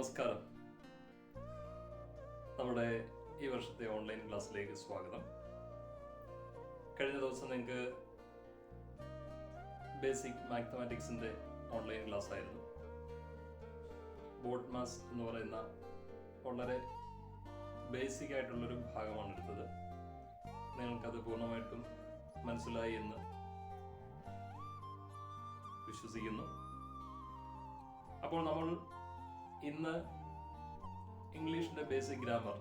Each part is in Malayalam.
നമസ്കാരം. നമ്മുടെ ഈ വർഷത്തെ ഓൺലൈൻ ക്ലാസ്സിലേക്ക് സ്വാഗതം. കഴിഞ്ഞ ദിവസം നിങ്ങൾക്ക് ബേസിക് മാത്തമാറ്റിക്സിൻ്റെ ഓൺലൈൻ ക്ലാസ് ആയിരുന്നു. ബോട്ട് മാസ് എന്ന് പറയുന്ന വളരെ ബേസിക് ആയിട്ടുള്ളൊരു ഭാഗമാണ് എടുത്തത്. നിങ്ങൾക്കത് പൂർണ്ണമായിട്ടും മനസ്സിലായി എന്ന് വിശ്വസിക്കുന്നു. അപ്പോൾ നമ്മൾ ഇന്ന് ഇംഗ്ലീഷിൻ്റെ ബേസിക് ഗ്രാമർ,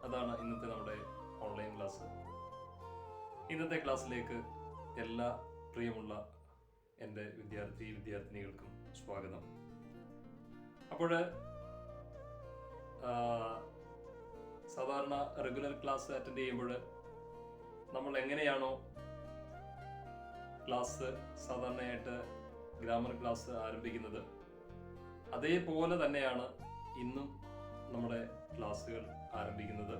അതാണ് ഇന്നത്തെ നമ്മുടെ ഓൺലൈൻ ക്ലാസ്. ഇന്നത്തെ ക്ലാസ്സിലേക്ക് എല്ലാ പ്രിയമുള്ള എൻ്റെ വിദ്യാർത്ഥിനികൾക്കും സ്വാഗതം. അപ്പോൾ സാധാരണ റെഗുലർ ക്ലാസ് അറ്റൻഡ് ചെയ്യുമ്പോൾ നമ്മൾ എങ്ങനെയാണോ ക്ലാസ് സാധാരണയായിട്ട് ഗ്രാമർ ക്ലാസ് ആരംഭിക്കുന്നത്, അതേപോലെ തന്നെയാണ് ഇന്നും നമ്മുടെ ക്ലാസ്സുകൾ ആരംഭിക്കുന്നത്.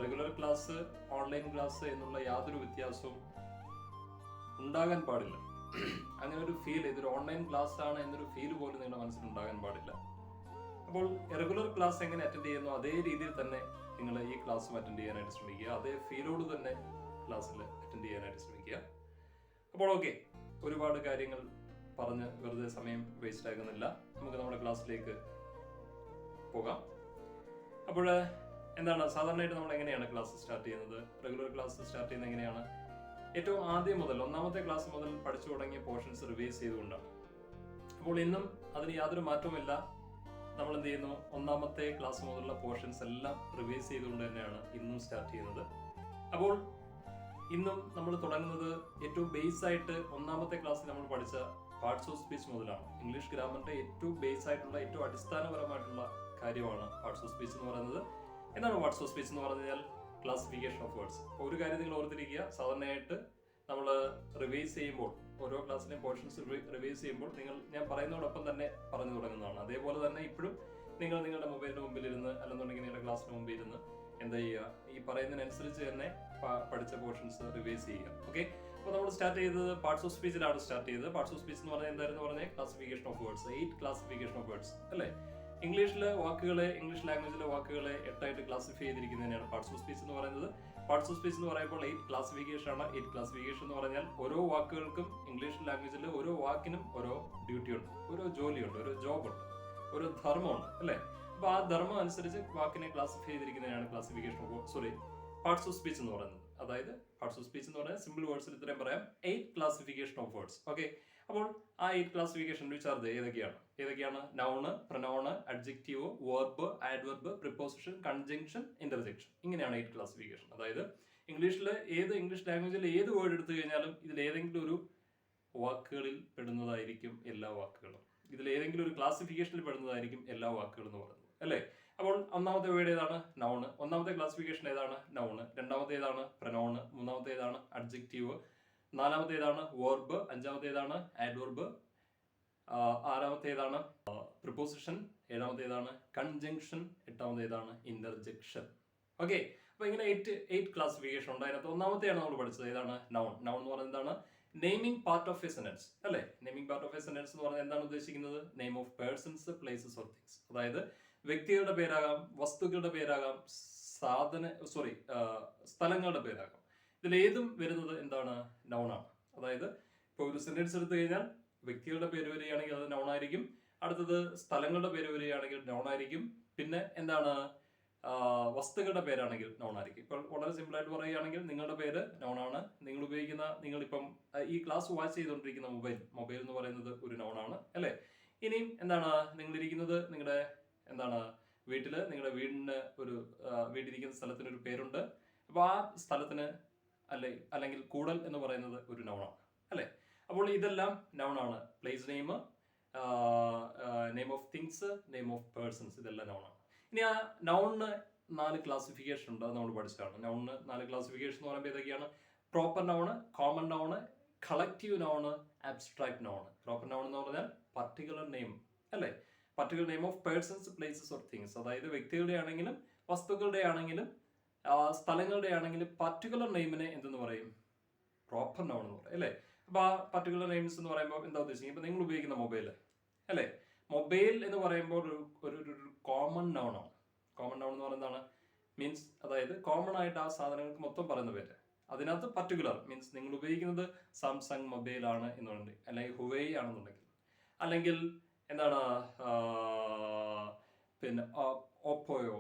റെഗുലർ ക്ലാസ്, ഓൺലൈൻ ക്ലാസ് എന്നുള്ള യാതൊരു വ്യത്യാസവും ഉണ്ടാകാൻ പാടില്ല. അങ്ങനെ ഒരു ഫീൽ, ഇതൊരു ഓൺലൈൻ ക്ലാസ് ആണ് എന്നൊരു ഫീൽ പോലും നിങ്ങളുടെ മനസ്സിൽ ഉണ്ടാകാൻ പാടില്ല. അപ്പോൾ റെഗുലർ ക്ലാസ് എങ്ങനെ അറ്റൻഡ് ചെയ്യുന്നു അതേ രീതിയിൽ തന്നെ നിങ്ങൾ ഈ ക്ലാസ്സും അറ്റൻഡ് ചെയ്യാനായിട്ട് ശ്രമിക്കുക. അതേ ഫീലോട് തന്നെ ക്ലാസ്സിൽ അറ്റൻഡ് ചെയ്യാനായിട്ട് ശ്രമിക്കുക. അപ്പോൾ ഓക്കെ, ഒരുപാട് കാര്യങ്ങൾ പറഞ്ഞ് വെറുതെ സമയം വേസ്റ്റ് ആകുന്നില്ല. നമുക്ക് നമ്മുടെ ക്ലാസ്സിലേക്ക് പോകാം. അപ്പോൾ എന്താണ് സാധാരണയായിട്ട് നമ്മൾ എങ്ങനെയാണ് ക്ലാസ് സ്റ്റാർട്ട് ചെയ്യുന്നത്? റെഗുലർ ക്ലാസ് സ്റ്റാർട്ട് ചെയ്യുന്നത് എങ്ങനെയാണ്? ഏറ്റവും ആദ്യം മുതൽ, ഒന്നാമത്തെ ക്ലാസ് മുതൽ പഠിച്ചു തുടങ്ങിയ പോർഷൻസ് റിവൈസ് ചെയ്തുകൊണ്ടാണ്. അപ്പോൾ ഇന്നും അതിന് യാതൊരു മാറ്റവുമില്ല. നമ്മൾ എന്ത് ചെയ്യുന്നു, ഒന്നാമത്തെ ക്ലാസ് മുതലുള്ള പോർഷൻസ് എല്ലാം റിവൈസ് ചെയ്തുകൊണ്ട് തന്നെയാണ് ഇന്നും സ്റ്റാർട്ട് ചെയ്യുന്നത്. അപ്പോൾ ഇന്നും നമ്മൾ തുടങ്ങുന്നത് ഏറ്റവും ബേസ് ആയിട്ട് ഒന്നാമത്തെ ക്ലാസ്സിൽ നമ്മൾ പഠിച്ച പാർട്സ് ഓഫ് സ്പീച്ച് മുതലാണ്. ഇംഗ്ലീഷ് ഗ്രാമറിന്റെ ഏറ്റവും ബേസ് ആയിട്ടുള്ള, ഏറ്റവും അടിസ്ഥാനപരമായിട്ടുള്ള കാര്യമാണ് പാർട്സ് ഓഫ് സ്പീച്ച് എന്ന് പറയുന്നത്. എന്താണ് പാർട്സ് ഓഫ് സ്പീച്ച് എന്ന് പറഞ്ഞാൽ? Classification of words. ഒരു കാര്യം നിങ്ങൾ ഓർത്തിരിക്കുക, സാധാരണയായിട്ട് നമ്മൾ റിവൈസ് ചെയ്യുമ്പോൾ, ഓരോ ക്ലാസ്സിലെയും പോർഷൻസ് റിവൈസ് ചെയ്യുമ്പോൾ ഞാൻ പറയുന്നതോടൊപ്പം തന്നെ പറഞ്ഞു തുടങ്ങുന്നതാണ്. അതേപോലെ തന്നെ ഇപ്പോഴും നിങ്ങൾ നിങ്ങളുടെ മൊബൈലിന്റെ മുമ്പിൽ ഇരുന്ന്, അല്ലെന്നുണ്ടെങ്കിൽ നിങ്ങളുടെ ക്ലാസ്സിന് മുമ്പിൽ ഇരുന്ന് എന്താ ചെയ്യുക, ഈ പറയുന്നതിനനുസരിച്ച് തന്നെ പഠിച്ച പോർഷൻസ് റിവൈസ് ചെയ്യുക. ഓക്കെ, അപ്പോൾ നമ്മൾ സ്റ്റാർട്ട് ചെയ്തത് പാർട്സ് ഓഫ് സ്പീച്ചിലാണ് സ്റ്റാർട്ട് ചെയ്തത്. പാർട്സ് ഓഫ് സ്പീച്ച് എന്ന് പറഞ്ഞാൽ എന്തായിരുന്നു പറഞ്ഞാൽ? Classification of words, 8 classification of words അല്ലേ? ഇംഗ്ലീഷിലെ വാക്കുകളെ, ഇംഗ്ലീഷ് ലാംഗ്വേജിലെ വാക്കുകളെ 8 ക്ലാസിഫൈ ചെയ്തിരിക്കുന്നതിനാണ് പാർട്സ് ഓഫ് സ്പീച്ച് എന്ന് പറയുന്നത്. പാർട്സ് ഓഫ് സ്പീച്ച് എന്ന് പറയുമ്പോൾ 8 ക്ലാസിഫിക്കേഷൻ ആണ്. 8 ക്ലാസിഫിക്കേഷൻ എന്ന് പറഞ്ഞാൽ ഓരോ വാക്കുകൾക്കും, ഇംഗ്ലീഷ് ലാംഗ്വേജിൽ ഓരോ വാക്കിനും ഓരോ ഡ്യൂട്ടി ഉണ്ട്, ഓരോ ജോലിയുണ്ട്, ഒരു ജോബ് ഉണ്ട്, ഒരു ധർമ്മമുണ്ട് അല്ലേ? അപ്പൊ ആ ധർമ്മം അനുസരിച്ച് വാക്കിനെ ക്ലാസിഫൈ ചെയ്തിരിക്കുന്നതിനാണ് classification of parts of speech എന്ന് പറയുന്നത്. അതായത് പാർട്സ് ഓഫ് സ്പീച്ച് എന്ന് പറഞ്ഞാൽ സിമ്പിൾ വേർഡ്സിൽ ഇത്രയും പറയാം, 8 ക്ലാസിഫിക്കേഷൻ ഓഫ് വേർഡ്സ്. ഓക്കെ, അപ്പോൾ ആ 8 ക്ലാസിഫിക്കേഷൻ വിച്ചാർഡ് ഏതൊക്കെയാണ്? Noun, pronoun, adjective, verb, adverb, preposition, conjunction, interjection. ഇങ്ങനെയാണ് 8 ക്ലാസിഫിക്കേഷൻ. അതായത് ഇംഗ്ലീഷ് ലാംഗ്വേജിൽ ഏത് വേർഡ് എടുത്തു കഴിഞ്ഞാലും ഇതിൽ ഏതെങ്കിലും ഒരു വാക്കുകളിൽ പെടുന്നതായിരിക്കും എല്ലാ വാക്കുകളും. ഇതിൽ ഏതെങ്കിലും ഒരു ക്ലാസിഫിക്കേഷനിൽ പെടുന്നതായിരിക്കും എല്ലാ വാക്കുകളും എന്ന് പറയുന്നത് അല്ലേ? അപ്പോൾ ഒന്നാമത്തെ വേർഡ് ഏതാണ്? നൗണ്. ഒന്നാമത്തെ ക്ലാസിഫിക്കേഷൻ ഏതാണ്? നൗണ്. രണ്ടാമത്തെ ഏതാണ്? പ്രൊനൗണ്. മൂന്നാമത്തെ ഏതാണ്? അഡ്ജക്റ്റീവ്. നാലാമത്തെ ഏതാണ്? വെർബ്. അഞ്ചാമത്തെ ഏതാണ്? ആഡ്വർബ്. ആറാമത്തെ ഏതാണ്? പ്രിപ്പോസിഷൻ. ഏഴാമത്തെ ഏതാണ്? കൺജങ്ഷൻ. എട്ടാമത്തെ ഏതാണ്? ഇന്റർജെക്ഷൻ. ഓക്കെ, അപ്പൊ ഇങ്ങനെ 8 ക്ലാസിഫിക്കേഷൻ ഉണ്ട്. അതിനകത്ത് ഒന്നാമത്തെയാണ് നമ്മൾ പഠിച്ചത്. ഏതാണ്? നൗൺ. നൗൺ എന്ന് പറയുന്നത് എന്താണ്? Naming part of a sentence അല്ലേ? Naming part of a sentence എന്ന് പറഞ്ഞാൽ എന്താണ് ഉദ്ദേശിക്കുന്നത്? Name of persons, places or things. അതായത് വ്യക്തികളുടെ പേരാകാം, വസ്തുക്കളുടെ പേരാകാം, സ്ഥലങ്ങളുടെ പേരാകാം. ഇതിലേതും വരുന്നത് എന്താണ്? നൗണാണ്. അതായത് ഇപ്പോൾ ഒരു സെന്റൻസ് എടുത്തു കഴിഞ്ഞാൽ വ്യക്തികളുടെ പേര് വരികയാണെങ്കിൽ അത് നൗണായിരിക്കും. അടുത്തത് സ്ഥലങ്ങളുടെ പേര് വരികയാണെങ്കിൽ നൗണായിരിക്കും. പിന്നെ എന്താണ്? വസ്തുക്കളുടെ പേരാണെങ്കിൽ നൗണായിരിക്കും. ഇപ്പോൾ വളരെ സിമ്പിൾ ആയിട്ട് പറയുകയാണെങ്കിൽ നിങ്ങളുടെ പേര് നൗണാണ്. നിങ്ങളിപ്പം ഈ ക്ലാസ് വാച്ച് ചെയ്തുകൊണ്ടിരിക്കുന്ന മൊബൈൽ എന്ന് പറയുന്നത് ഒരു നൗണാണ് അല്ലേ? ഇനിയും എന്താണ്? നിങ്ങളിരിക്കുന്നത് നിങ്ങളുടെ നിങ്ങളുടെ വീടിന് വീട്ടിലിരിക്കുന്ന സ്ഥലത്തിന് ഒരു പേരുണ്ട്. അപ്പോൾ ആ സ്ഥലത്തിന് അല്ലെങ്കിൽ കൂടൽ എന്ന് പറയുന്നത് ഒരു നൗണാണ് അല്ലേ? അപ്പോൾ ഇതെല്ലാം നൗണാണ്. Place name, name of things, name of persons, ഇതെല്ലാം നൗണാണ്. ഇനി ആ നൗണിന് 4 ക്ലാസിഫിക്കേഷൻ ഉണ്ട്. അത് നമ്മൾ പഠിച്ചതാണ്. നൗണിന് 4 ക്ലാസിഫിക്കേഷൻ എന്ന് പറയുമ്പോൾ ഏതൊക്കെയാണ്? Proper noun, common noun, collective noun, abstract noun. Proper noun എന്ന് പറഞ്ഞാൽ പർട്ടിക്കുലർ നെയിം അല്ലേ? Particular name of persons, places or things. അതായത് വ്യക്തികളുടെ ആണെങ്കിലും വസ്തുക്കളുടെ ആണെങ്കിലും സ്ഥലങ്ങളുടെ ആണെങ്കിലും പർട്ടിക്കുലർ നെയിമിനെ എന്തെന്ന് പറയും? പ്രോപ്പർ നൗൺ എന്ന് പറയും അല്ലേ? അപ്പൊ ആ പർട്ടിക്കുലർ നെയിംസ് എന്ന് പറയുമ്പോൾ എന്താ ഉദ്ദേശിക്കുന്നത്? ഇപ്പൊ നിങ്ങൾ ഉപയോഗിക്കുന്ന മൊബൈൽ അല്ലേ? മൊബൈൽ എന്ന് പറയുമ്പോൾ ഒരു കോമൺ നൗൺ ആണ്. കോമൺ നൗൺ എന്ന് പറയുന്നതാണ് മീൻസ്, അതായത് കോമൺ ആയിട്ട് ആ സാധനങ്ങൾക്ക് മൊത്തം പറയുന്ന പേര്. അതിനകത്ത് പർട്ടിക്കുലർ മീൻസ് നിങ്ങൾ ഉപയോഗിക്കുന്നത് സാംസങ് മൊബൈൽ ആണ് എന്നുണ്ടെങ്കിൽ, അല്ലെങ്കിൽ ഹുവൈ ആണെന്നുണ്ടെങ്കിൽ, അല്ലെങ്കിൽ എന്താണ് പിന്നെ ഓപ്പോയോ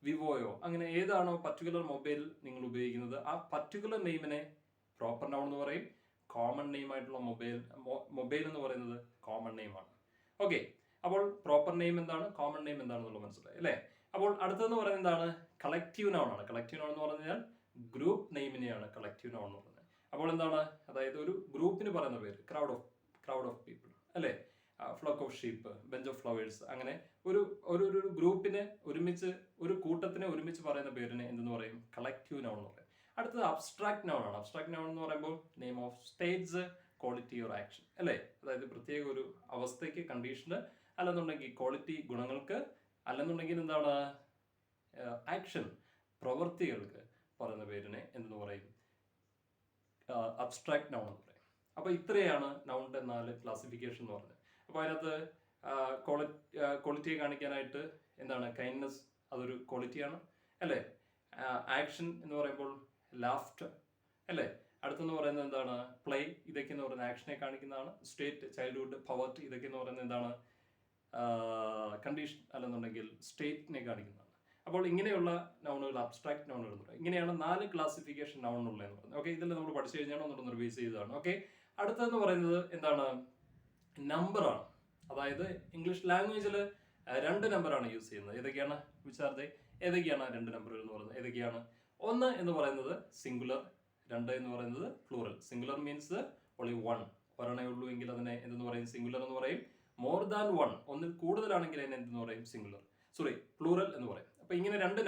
വിവോയോ, അങ്ങനെ ഏതാണോ പർട്ടിക്കുലർ മൊബൈൽ നിങ്ങൾ ഉപയോഗിക്കുന്നത് ആ പർട്ടിക്കുലർ നെയിമിനെ പ്രോപ്പർ നൗൺ എന്ന് പറയും. കോമൺ നെയിം ആയിട്ടുള്ള മൊബൈൽ എന്ന് പറയുന്നത് കോമൺ നെയിമാണ്. ഓക്കെ, അപ്പോൾ പ്രോപ്പർ നെയിം എന്താണ്, കോമൺ നെയിം എന്താണെന്നുള്ളത് മനസ്സിലായി അല്ലേ? അപ്പോൾ അടുത്തതെന്ന് പറയുന്നത് എന്താണ്, കളക്റ്റീവ് നൗൺ ആണ്. കളക്റ്റീവ് നൗൺ എന്ന് പറഞ്ഞാൽ ഗ്രൂപ്പ് നെയിമിനെയാണ് കളക്റ്റീവ് നൗൺ എന്ന് പറയുന്നത്. അപ്പോൾ എന്താണ്, അതായത് ഒരു ഗ്രൂപ്പിന് പറയുന്ന പേര്, ക്രൗഡ് ഓഫ് പീപ്പിൾ അല്ലേ, flock of sheep, bench of flowers, അങ്ങനെ ഒരു ഗ്രൂപ്പിനെ ഒരുമിച്ച്, ഒരു കൂട്ടത്തിനെ ഒരുമിച്ച് പറയുന്ന പേരിനെ എന്തെന്ന് പറയും, കളക്റ്റീവ് നൗൺ എന്ന് പറയും. അടുത്തത് അബ്സ്ട്രാക്ട് നൗൺ ആണ്. അബ്സ്ട്രാക്ട് നൗൺ എന്ന് പറയുമ്പോൾ name of States, quality or action അല്ലേ, അതായത് പ്രത്യേക ഒരു അവസ്ഥയ്ക്ക്, കണ്ടീഷന്, അല്ലെന്നുണ്ടെങ്കിൽ ക്വാളിറ്റി ഗുണങ്ങൾക്ക്, അല്ലെന്നുണ്ടെങ്കിൽ എന്താണ് ആക്ഷൻ പ്രവൃത്തികൾക്ക് പറയുന്ന പേരിനെ എന്തെന്ന് പറയും, അബ്സ്ട്രാക്ട് നൗൺ എന്ന് പറയും. അപ്പോൾ ഇത്രയാണ് നൗണിന്റെ 4 ക്ലാസിഫിക്കേഷൻ എന്ന് പറഞ്ഞത്. അപ്പോൾ അതിനകത്ത് ക്വാളിറ്റിയെ കാണിക്കാനായിട്ട് എന്താണ്, കൈൻഡ്നെസ് അതൊരു ക്വാളിറ്റിയാണ് അല്ലേ. ആക്ഷൻ എന്ന് പറയുമ്പോൾ ലാഫ്റ്റർ അല്ലേ. അടുത്തെന്ന് പറയുന്നത് എന്താണ്, പ്ലേ, ഇതൊക്കെ എന്ന് പറയുന്നത് ആക്ഷനെ കാണിക്കുന്നതാണ്. സ്റ്റേറ്റ്, ചൈൽഡ്ഹുഡ്, പവർട്ടി, ഇതൊക്കെ എന്ന് പറയുന്നത് എന്താണ്, കണ്ടീഷൻ അല്ലെന്നുണ്ടെങ്കിൽ സ്റ്റേറ്റിനെ കാണിക്കുന്നതാണ്. അപ്പോൾ ഇങ്ങനെയുള്ള നൗണുകൾ അബ്സ്ട്രാക്ട് നൗണുകൾ എന്ന് പറയും. ഇങ്ങനെയാണ് 4 ക്ലാസിഫിക്കേഷൻ നൗണുള്ളതെന്ന് പറയുന്നത്. ഓക്കെ, ഇതെല്ലാം നമ്മൾ പഠിച്ചു കഴിഞ്ഞാൽ ഒന്നുകൂടെ റിവൈസ് ചെയ്തതാണ്. ഓക്കെ, അടുത്തതെന്ന് പറയുന്നത് എന്താണ്, നമ്പറാണ്. അതായത് ഇംഗ്ലീഷ് ലാംഗ്വേജിൽ 2 നമ്പറാണ് യൂസ് ചെയ്യുന്നത്. ഏതൊക്കെയാണ് വിചാരത്തെ, ഏതൊക്കെയാണ് 2 നമ്പറുകൾ എന്ന് പറയുന്നത്, ഏതൊക്കെയാണ്? 1 എന്ന് പറയുന്നത് സിംഗുലർ, 2 എന്ന് പറയുന്നത് പ്ലൂറൽ. സിംഗുലർ മീൻസ് ഓൺലി 1, ഒരെണ്ണേ ഉള്ളൂ എങ്കിൽ അതിനെ എന്തെന്ന് പറയും, സിംഗുലർ എന്ന് പറയും. മോർ ദാൻ 1, ഒന്നിൽ കൂടുതലാണെങ്കിൽ അതിനെ എന്തെന്ന് പറയും, പ്ലൂറൽ എന്ന് പറയും. അപ്പൊ ഇങ്ങനെ 2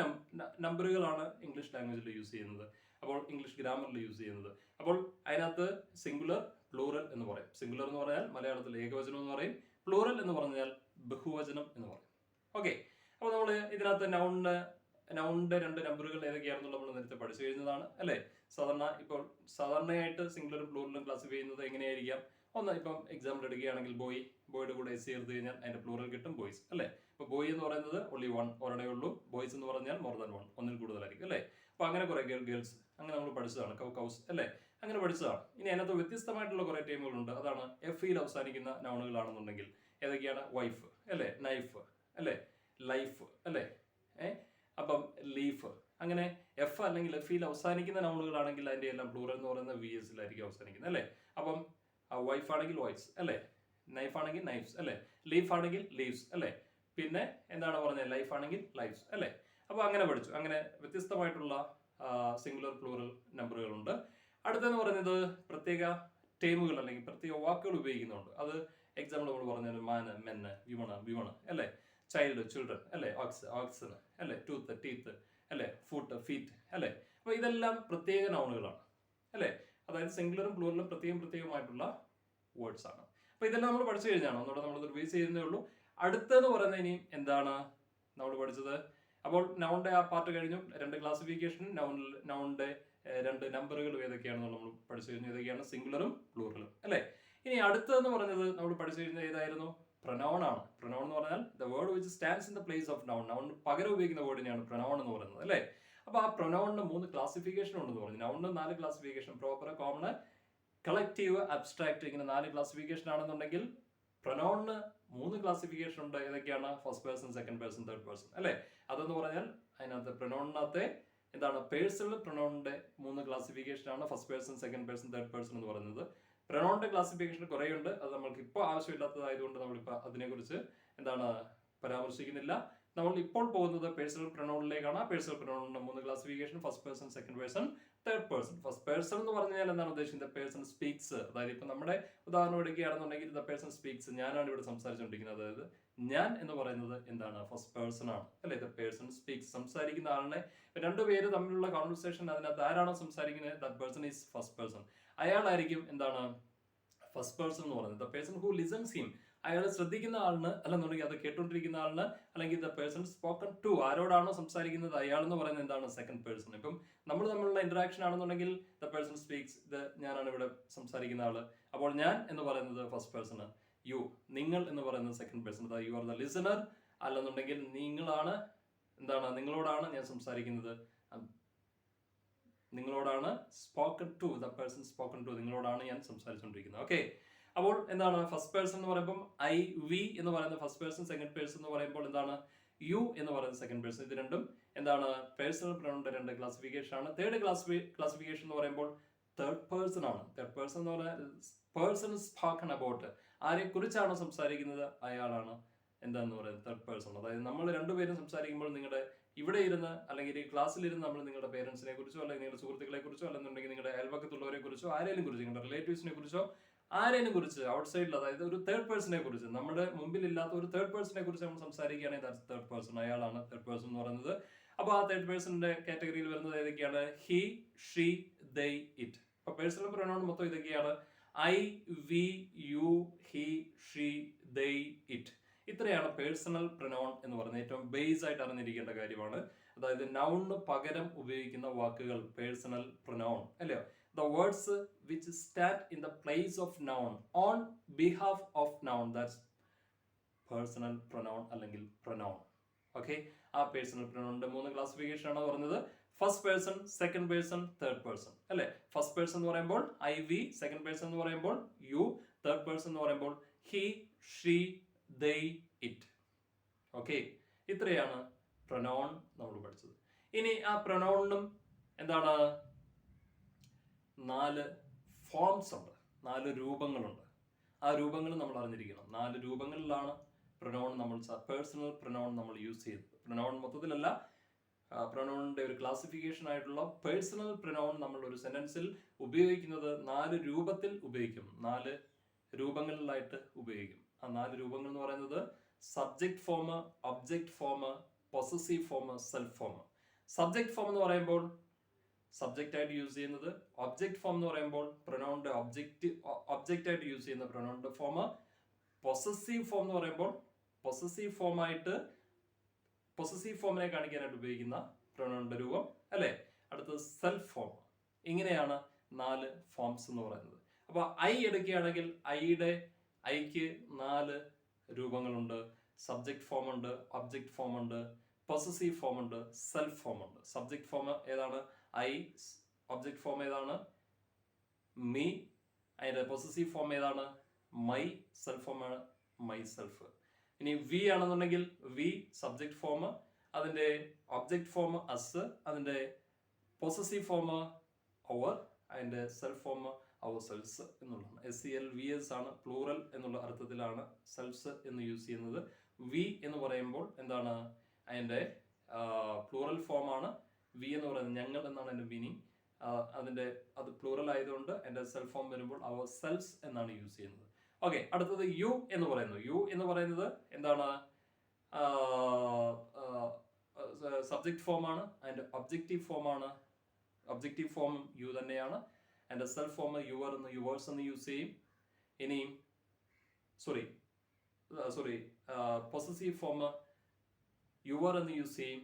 നമ്പറുകളാണ് ഇംഗ്ലീഷ് ലാംഗ്വേജിൽ യൂസ് ചെയ്യുന്നത്, അപ്പോൾ ഇംഗ്ലീഷ് ഗ്രാമറിൽ യൂസ് ചെയ്യുന്നത്. അപ്പോൾ അതിനകത്ത് സിംഗുലർ, പ്ലൂറൽ എന്ന് പറയും. സിംഗുലർ എന്ന് പറഞ്ഞാൽ മലയാളത്തിൽ ഏകവചനം എന്ന് പറയും, പ്ലൂറൽ എന്ന് പറഞ്ഞാൽ ബഹുവചനം എന്ന് പറയും. ഓക്കെ, അപ്പോൾ നമ്മൾ ഇതിനകത്ത് നൗണിന്റെ 2 നമ്പറുകൾ ഏതൊക്കെയാണെന്നുള്ള നമ്മൾ നേരത്തെ പഠിച്ചു കഴിഞ്ഞതാണ് അല്ലേ. സാധാരണയായിട്ട് സിംഗുലറും പ്ലൂറലും ക്ലാസിഫൈ ചെയ്യുന്നത് എങ്ങനെയായിരിക്കാം? ഒന്ന്, ഇപ്പം എക്സാമ്പിൾ എടുക്കുകയാണെങ്കിൽ ബോയുടെ കൂടെ എസ് ചേർത്ത് കഴിഞ്ഞാൽ അതിന്റെ പ്ലൂറൽ കിട്ടും, ബോയ്സ് അല്ലേ. അപ്പൊ ബോയ് എന്ന് പറയുന്നത് ഓൺലി 1, ഒരെണ്ണേ ഉള്ളൂ. ബോയ്സ് എന്ന് പറഞ്ഞാൽ മോർ ദാൻ 1, ഒന്നിൽ കൂടുതലായിരിക്കും അല്ലേ. അപ്പൊ അങ്ങനെ കുറെ ഗേൾസ് അങ്ങനെ നമ്മൾ പഠിച്ചതാണ്, കൗസ് അല്ലേ, അങ്ങനെ പഠിച്ചതാണ്. ഇനി അതിനകത്ത് വ്യത്യസ്തമായിട്ടുള്ള കുറെ ടൈമുകളുണ്ട്. അതാണ് എഫിൽ അവസാനിക്കുന്ന നൗണുകളാണെന്നുണ്ടെങ്കിൽ ഏതൊക്കെയാണ്, വൈഫ് അല്ലേ, നൈഫ് അല്ലേ, ലൈഫ് അല്ലേ, അപ്പം ലീഫ്, അങ്ങനെ എഫ് അല്ലെങ്കിൽ എഫിൽ അവസാനിക്കുന്ന നൗണുകളാണെങ്കിൽ അതിന്റെ എല്ലാം പ്ലൂറൽ എന്ന് പറയുന്നത് VSലായിരിക്കും അവസാനിക്കുന്നത് അല്ലേ. അപ്പം വൈഫ് ആണെങ്കിൽ വൈഫ്സ് അല്ലേ, നൈഫ് ആണെങ്കിൽ നൈഫ്സ് അല്ലേ, ലീഫ് ആണെങ്കിൽ ലീവ്സ് അല്ലേ, പിന്നെ എന്താണ് പറഞ്ഞത്, ലൈഫ് ആണെങ്കിൽ ലൈഫ്സ് അല്ലേ. അപ്പൊ അങ്ങനെ പഠിച്ചു. അങ്ങനെ വ്യത്യസ്തമായിട്ടുള്ള സിംഗുലർ പ്ലൂറൽ നമ്പറുകളുണ്ട്. അടുത്തെന്ന് പറയുന്നത് പ്രത്യേക ടേമുകൾ അല്ലെങ്കിൽ പ്രത്യേക വാക്കുകൾ ഉപയോഗിക്കുന്നുണ്ട്. അത് എക്സാമ്പിൾ നമ്മൾ പറഞ്ഞാൽ മാന്, മെന്ന്, വിമണ് അല്ലേ, ചൈൽഡ്, ചിൽഡ്രൻ അല്ലേ, ഓക്സൺ അല്ലേ, ടൂത്ത്, ടീത്ത് അല്ലേ, ഫുട്ട്, ഫീറ്റ് അല്ലേ. അപ്പൊ ഇതെല്ലാം പ്രത്യേക നൗണുകളാണ് അല്ലേ. അതായത് സിംഗുലറും പ്ലൂറലും പ്രത്യേകമായിട്ടുള്ള വേർഡ്സ് ആണ്. അപ്പൊ ഇതെല്ലാം നമ്മൾ പഠിച്ചു കഴിഞ്ഞാണ്, ഒന്നുകൂടെ നമ്മൾ റിവൈസ് ചെയ്യുന്നേ ഉള്ളൂ. അടുത്തെന്ന് പറയുന്നത് ഇനിയും എന്താണ് നമ്മൾ പഠിച്ചത്? അപ്പോൾ നൗണിന്റെ ആ പാർട്ട് കഴിഞ്ഞു. 2 ക്ലാസിഫിക്കേഷൻ, നൗണിന്റെ 2 നമ്പറുകൾ ഏതൊക്കെയാണെന്ന് നമ്മൾ പഠിച്ചു കഴിഞ്ഞു. ഏതൊക്കെയാണ്, സിംഗുലറും പ്ലൂറലും അല്ലേ. ഇനി അടുത്തതെന്ന് പറഞ്ഞത് നമ്മൾ പഠിച്ചു കഴിഞ്ഞാൽ ഏതായിരുന്നു, പ്രൊനൗൺ ആണ്. പ്രൊനൗൺ എന്ന് പറഞ്ഞാൽ the word which stands in the place of noun, നൗണിന് പകരം ഉപയോഗിക്കുന്ന വേർഡിനെയാണ് പ്രൊനൗൺ എന്ന് പറയുന്നത് അല്ലേ. അപ്പൊ ആ പ്രൊനൗണിന് 3 ക്ലാസിഫിക്കേഷൻ ഉണ്ടെന്ന് പറഞ്ഞു. നൗണിന് 4 classification, proper, common, collective, abstract, ഇങ്ങനെ 4 ക്ലാസിഫിക്കേഷൻ ആണെന്നുണ്ടെങ്കിൽ പ്രൊനൗണിന് 3 ക്ലാസിഫിക്കേഷൻ ഉണ്ട്. ഏതൊക്കെയാണ്, first person, second person, third person അല്ലേ. അതെന്ന് പറഞ്ഞാൽ അതിനകത്ത് പ്രൊനൗണിനകത്തെ എന്താണ്, പേഴ്സണൽ പ്രൊനൗണിന്റെ 3 ക്ലാസിഫിക്കേഷൻ ആണ്, first person, second person, third person എന്ന് പറയുന്നത്. പ്രൊനൗണിന്റെ ക്ലാസിഫിക്കേഷൻ കുറേ ഉണ്ട്. അത് നമ്മൾക്ക് ഇപ്പോൾ ആവശ്യമില്ലാത്തതായതുകൊണ്ട് നമ്മളിപ്പോൾ അതിനെക്കുറിച്ച് എന്താണ് പരാമർശിക്കുന്നില്ല. നമ്മൾ ഇപ്പോൾ പോകുന്നത് പേഴ്സണൽ പ്രൊനൗണിലേക്കാണ്. പേഴ്സണൽ പ്രൊനൗണിന്റെ 3 classification, first person, second person, third person. First person എന്ന് പറഞ്ഞാൽ എന്താണ് ഉദ്ദേശിക്കുന്നത്, പേഴ്സൺ സ്പീക്സ്. അതായത് ഇപ്പൊ നമ്മുടെ ഉദാഹരണം എടുക്കുകയാണെന്നുണ്ടെങ്കിൽ ദ പേഴ്സൺ സ്പീക്സ്, ഞാനാണ് ഇവിടെ സംസാരിച്ചുകൊണ്ടിരിക്കുന്നത്. അതായത് ഞാൻ എന്ന് പറയുന്നത് എന്താണ്, ഫസ്റ്റ് പേഴ്സൺ ആണ് അല്ലെ. ദ പേഴ്സൺ സ്പീക്സ്, സംസാരിക്കുന്ന ആളിനെ, 2 പേര് തമ്മിലുള്ള കോൺവെർസേഷൻ, അതിനകത്ത് ആരാണോ സംസാരിക്കുന്നത്, that person is first person. അയാളായിരിക്കും എന്താണ്, ഫസ്റ്റ് പേഴ്സൺ എന്ന് പറയുന്നത്. The person who listens him, അയാൾ ശ്രദ്ധിക്കുന്ന ആളിന്, അല്ലെന്നുണ്ടെങ്കിൽ അത് കേട്ടോണ്ടിരിക്കുന്ന ആളിന്, അല്ലെങ്കിൽ ദ പേഴ്സൺ സ്പോക്കൺ ടു, ആരോടാണോ സംസാരിക്കുന്നത് അയാൾ എന്ന് പറയുന്നത് എന്താണ്, സെക്കൻഡ് പേഴ്സൺ. ഇപ്പം നമ്മൾ തമ്മിലുള്ള ഇന്ററാക്ഷൻ ആണെന്നുണ്ടെങ്കിൽ ദ പേഴ്സൺ സ്പീക്സ്, ഞാനാണ് ഇവിടെ സംസാരിക്കുന്ന ആള്. അപ്പോൾ ഞാൻ എന്ന് പറയുന്നത് ഫസ്റ്റ് പേഴ്സൺ, യു, നിങ്ങൾ എന്ന് പറയുന്നത് സെക്കൻഡ് പേഴ്സൺ. അതായത് യു ആർ ദ ലിസണർ, അല്ലെന്നുണ്ടെങ്കിൽ നിങ്ങളാണ്, എന്താണ്, നിങ്ങളോടാണ് ഞാൻ സംസാരിക്കുന്നത്, നിങ്ങളോടാണ് spoken to, the person spoken to, നിങ്ങളോടാണ് ഞാൻ സംസാരിച്ചുകൊണ്ടിരിക്കുന്നത്. ഓക്കെ, അപ്പോൾ എന്താണ് ഫസ്റ്റ് പേഴ്സൺ എന്ന് പറയുമ്പോൾ ഐ, വി എന്ന് പറയുന്ന ഫസ്റ്റ് പേഴ്സൺ, സെക്കൻഡ് പേഴ്സൺ എന്ന് പറയുമ്പോൾ എന്താണ് യു എന്ന് പറയുന്ന സെക്കൻഡ് പേഴ്സൺ. ഇത് രണ്ടും എന്താണ് പേഴ്സണൽ പ്രൊനൗണിന്റെ രണ്ട് ക്ലാസിഫിക്കേഷൻ ആണ്. തേർഡ് ക്ലാസിഫിക്കേഷൻ എന്ന് പറയുമ്പോൾ തേർഡ് പേഴ്സൺ ആണ്. തേർഡ് പേഴ്സൺ എന്ന് പറഞ്ഞാൽ പേഴ്സൺ സ്പോക്കൺ അബൌട്ട്, ആരെ കുറിച്ചാണ് സംസാരിക്കുന്നത് അയാളാണ് എന്താന്ന് പറയുന്നത് തേർഡ് പേഴ്സൺ. അതായത് നമ്മൾ രണ്ടുപേരും സംസാരിക്കുമ്പോൾ നിങ്ങളുടെ ഇവിടെ ഇരുന്ന് അല്ലെങ്കിൽ ഈ ക്ലാസ്സിലിരുന്ന് നമ്മൾ നിങ്ങളുടെ പേരൻസിനെ കുറിച്ചോ അല്ലെങ്കിൽ നിങ്ങളുടെ സുഹൃത്തുക്കളെ കുറിച്ചോ അല്ലെന്നുണ്ടെങ്കിൽ നിങ്ങളുടെ അയൽപക്കത്തുള്ളവരെ കുറിച്ചോ ആരെങ്കിലും കുറിച്ച്, നിങ്ങളുടെ റിലേറ്റീവ്സിനെ കുറിച്ചോ ആരെയും കുറിച്ച് ഔട്ട്സൈഡിൽ, അതായത് ഒരു തേർഡ് പേഴ്സണെ കുറിച്ച്, നമ്മുടെ മുമ്പിൽ ഇല്ലാത്ത ഒരു തേർഡ് പേഴ്സണെ കുറിച്ച് നമ്മൾ സംസാരിക്കുകയാണെങ്കിൽ ദാറ്റ്സ് തേർഡ് പേഴ്സൺ, അയാളാണ് തേർഡ് പേഴ്സൺ എന്ന് പറയുന്നത്. അപ്പോൾ ആ തേർഡ് പേഴ്സണിന്റെ കാറ്റഗറിയിൽ വരുന്നത് ഏതൊക്കെയാണ്? He, she, they, it. അപ്പൊ പേഴ്സണൽ പ്രൊനൗൺ മൊത്തം ഇതൊക്കെയാണ്: I, we, you, he, she, they, it. ഇത്രയാണ് പേഴ്സണൽ പ്രൊനൗൺ എന്ന് പറയുന്നത്. ഏറ്റവും ബേസ് ആയിട്ട് അറിഞ്ഞിരിക്കേണ്ട കാര്യമാണ്. അതായത് നൗണിന് പകരം ഉപയോഗിക്കുന്ന വാക്കുകൾ പേഴ്സണൽ പ്രൊനൗൺ, അല്ലയോ? The words which stand in the place of noun on behalf of noun, that's personal pronoun അല്ലെങ്കിൽ pronoun. ഓക്കെ, ആ പേഴ്സണൽ പ്രൊനൗണിന്റെ 3 ക്ലാസിഫിക്കേഷൻ ആണ് പറഞ്ഞത്. First person, second person, third person, അല്ലെ? ഫസ്റ്റ് പേഴ്സൺ എന്ന് പറയുമ്പോൾ ഐ, വി, സെക്കൻഡ് പേഴ്സൺ എന്ന് പറയുമ്പോൾ യു, തേർഡ് പേഴ്സൺ എന്ന് പറയുമ്പോൾ he, she, they, it. Okay, ഇത്രയാണ് പ്രൊനൗൺ നമ്മൾ പഠിച്ചത്. ഇനി ആ പ്രൊനൗണിനും എന്താണ് 4 ഫോംസ് ഉണ്ട്, 4 രൂപങ്ങളുണ്ട്. ആ രൂപങ്ങൾ നമ്മൾ അറിഞ്ഞിരിക്കണം. 4 രൂപങ്ങളിലാണ് പ്രൊനൗൺ നമ്മൾ പേഴ്സണൽ പ്രൊനൗൺ നമ്മൾ യൂസ് ചെയ്തത്. പ്രൊനൗൺ മൊത്തത്തിലല്ല, പ്രൊനൗണിന്റെ ഒരു ക്ലാസിഫിക്കേഷൻ ആയിട്ടുള്ള പേഴ്സണൽ പ്രൊനൗൺ നമ്മൾ ഒരു സെന്റൻസിൽ ഉപയോഗിക്കുന്നത് 4 രൂപത്തിൽ ഉപയോഗിക്കും, 4 രൂപങ്ങളിലായിട്ട് ഉപയോഗിക്കും. ആ 4 രൂപങ്ങൾ എന്ന് പറയുന്നത് subject form, object form, possessive form, self form. Subject form എന്ന് പറയുമ്പോൾ സബ്ജക്റ്റ് ആയിട്ട് യൂസ് ചെയ്യുന്നത്, ഒബ്ജക്ട് ഫോം എന്ന് പറയുമ്പോൾ പ്രൊനൗണിന്റെ ഒബ്ജക്റ്റ് ആയിട്ട് യൂസ് ചെയ്യുന്ന പ്രൊനൗണിന്റെ ഫോം, പൊസസീവ് ഫോം എന്ന് പറയുമ്പോൾ പൊസസീവ് ഫോമിനെ കാണിക്കാനായിട്ട് ഉപയോഗിക്കുന്ന പ്രൊനൗണിന്റെ രൂപം, അല്ലെ? അടുത്തത് സെൽഫ് ഫോം. ഇങ്ങനെയാണ് 4 ഫോംസ് എന്ന് പറയുന്നത്. അപ്പൊ ഐ എടുക്കുകയാണെങ്കിൽ ഐക്ക് 4 രൂപങ്ങളുണ്ട്. സബ്ജക്ട് ഫോം ഉണ്ട്, ഒബ്ജക്ട് ഫോം ഉണ്ട്, പൊസസീവ് ഫോം ഉണ്ട്, സെൽഫ് ഫോം ഉണ്ട്. സബ്ജക്ട് ഫോം ഏതാണ്? ഐ. ഒബ്ജക്ട് ഫോം ഏതാണ്? മീ. അതിന്റെ പൊസസീവ് ഫോം ഏതാണ്? മൈ. സെൽഫ് ഫോം ആണ് മൈ സെൽഫ്. ഇനി വി ആണെന്നുണ്ടെങ്കിൽ വി സബ്ജക്ട് ഫോം, അതിന്റെ ഒബ്ജക്ട് ഫോം അസ്, അതിന്റെ പൊസസീവ് ഫോം അവർ, അതിന്റെ സെൽഫ് ഫോം അവർ സെൽസ് എന്നുള്ളതാണ്. SELVS ആണ്, പ്ലൂറൽ എന്നുള്ള അർത്ഥത്തിലാണ് സെൽസ് എന്ന് യൂസ് ചെയ്യുന്നത്. വി എന്ന് പറയുമ്പോൾ എന്താണ്? അതിന്റെ പ്ലൂറൽ ഫോം ആണ്. വി എന്ന് പറയുന്നത് ഞങ്ങൾ എന്നാണ് അതിന്റെ മീനിങ്. അത് പ്ലൂറൽ ആയതുകൊണ്ട് അതിന്റെ സെൽഫ് ഫോം വരുമ്പോൾ അവർ സെൽസ് എന്നാണ് യൂസ് ചെയ്യുന്നത്. ഓക്കെ, അടുത്തത് യു എന്ന് പറയുന്നു. യു എന്ന് പറയുന്നത് എന്താണ്? സബ്ജക്ട് ഫോം ആണ്, അതിന്റെ ഒബ്ജക്റ്റീവ് ഫോം ആണ്. ഒബ്ജക്റ്റീവ് ഫോം യു തന്നെയാണ്. അതിന്റെ സെൽഫ് ഫോം യുവർ എന്ന്, യുവേഴ്സ് എന്ന് യൂസ് ചെയ്യും. ഇനി പൊസസീവ് ഫോം യുവർ എന്ന് യൂസ് ചെയ്യും.